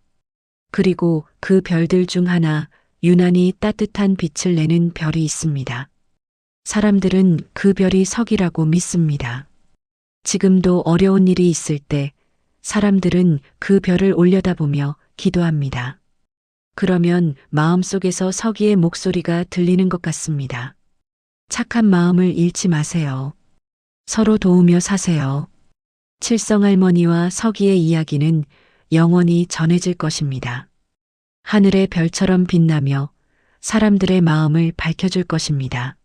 그리고 그 별들 중 하나 유난히 따뜻한 빛을 내는 별이 있습니다. 사람들은 그 별이 서기라고 믿습니다. 지금도 어려운 일이 있을 때 사람들은 그 별을 올려다보며 기도합니다. 그러면 마음속에서 서기의 목소리가 들리는 것 같습니다. 착한 마음을 잃지 마세요. 서로 도우며 사세요. 칠성할머니와 서기의 이야기는 영원히 전해질 것입니다. 하늘의 별처럼 빛나며 사람들의 마음을 밝혀줄 것입니다.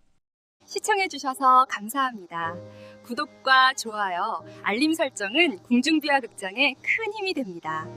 시청해주셔서 감사합니다. 구독과 좋아요, 알림 설정은 궁중비화 극장에 큰 힘이 됩니다.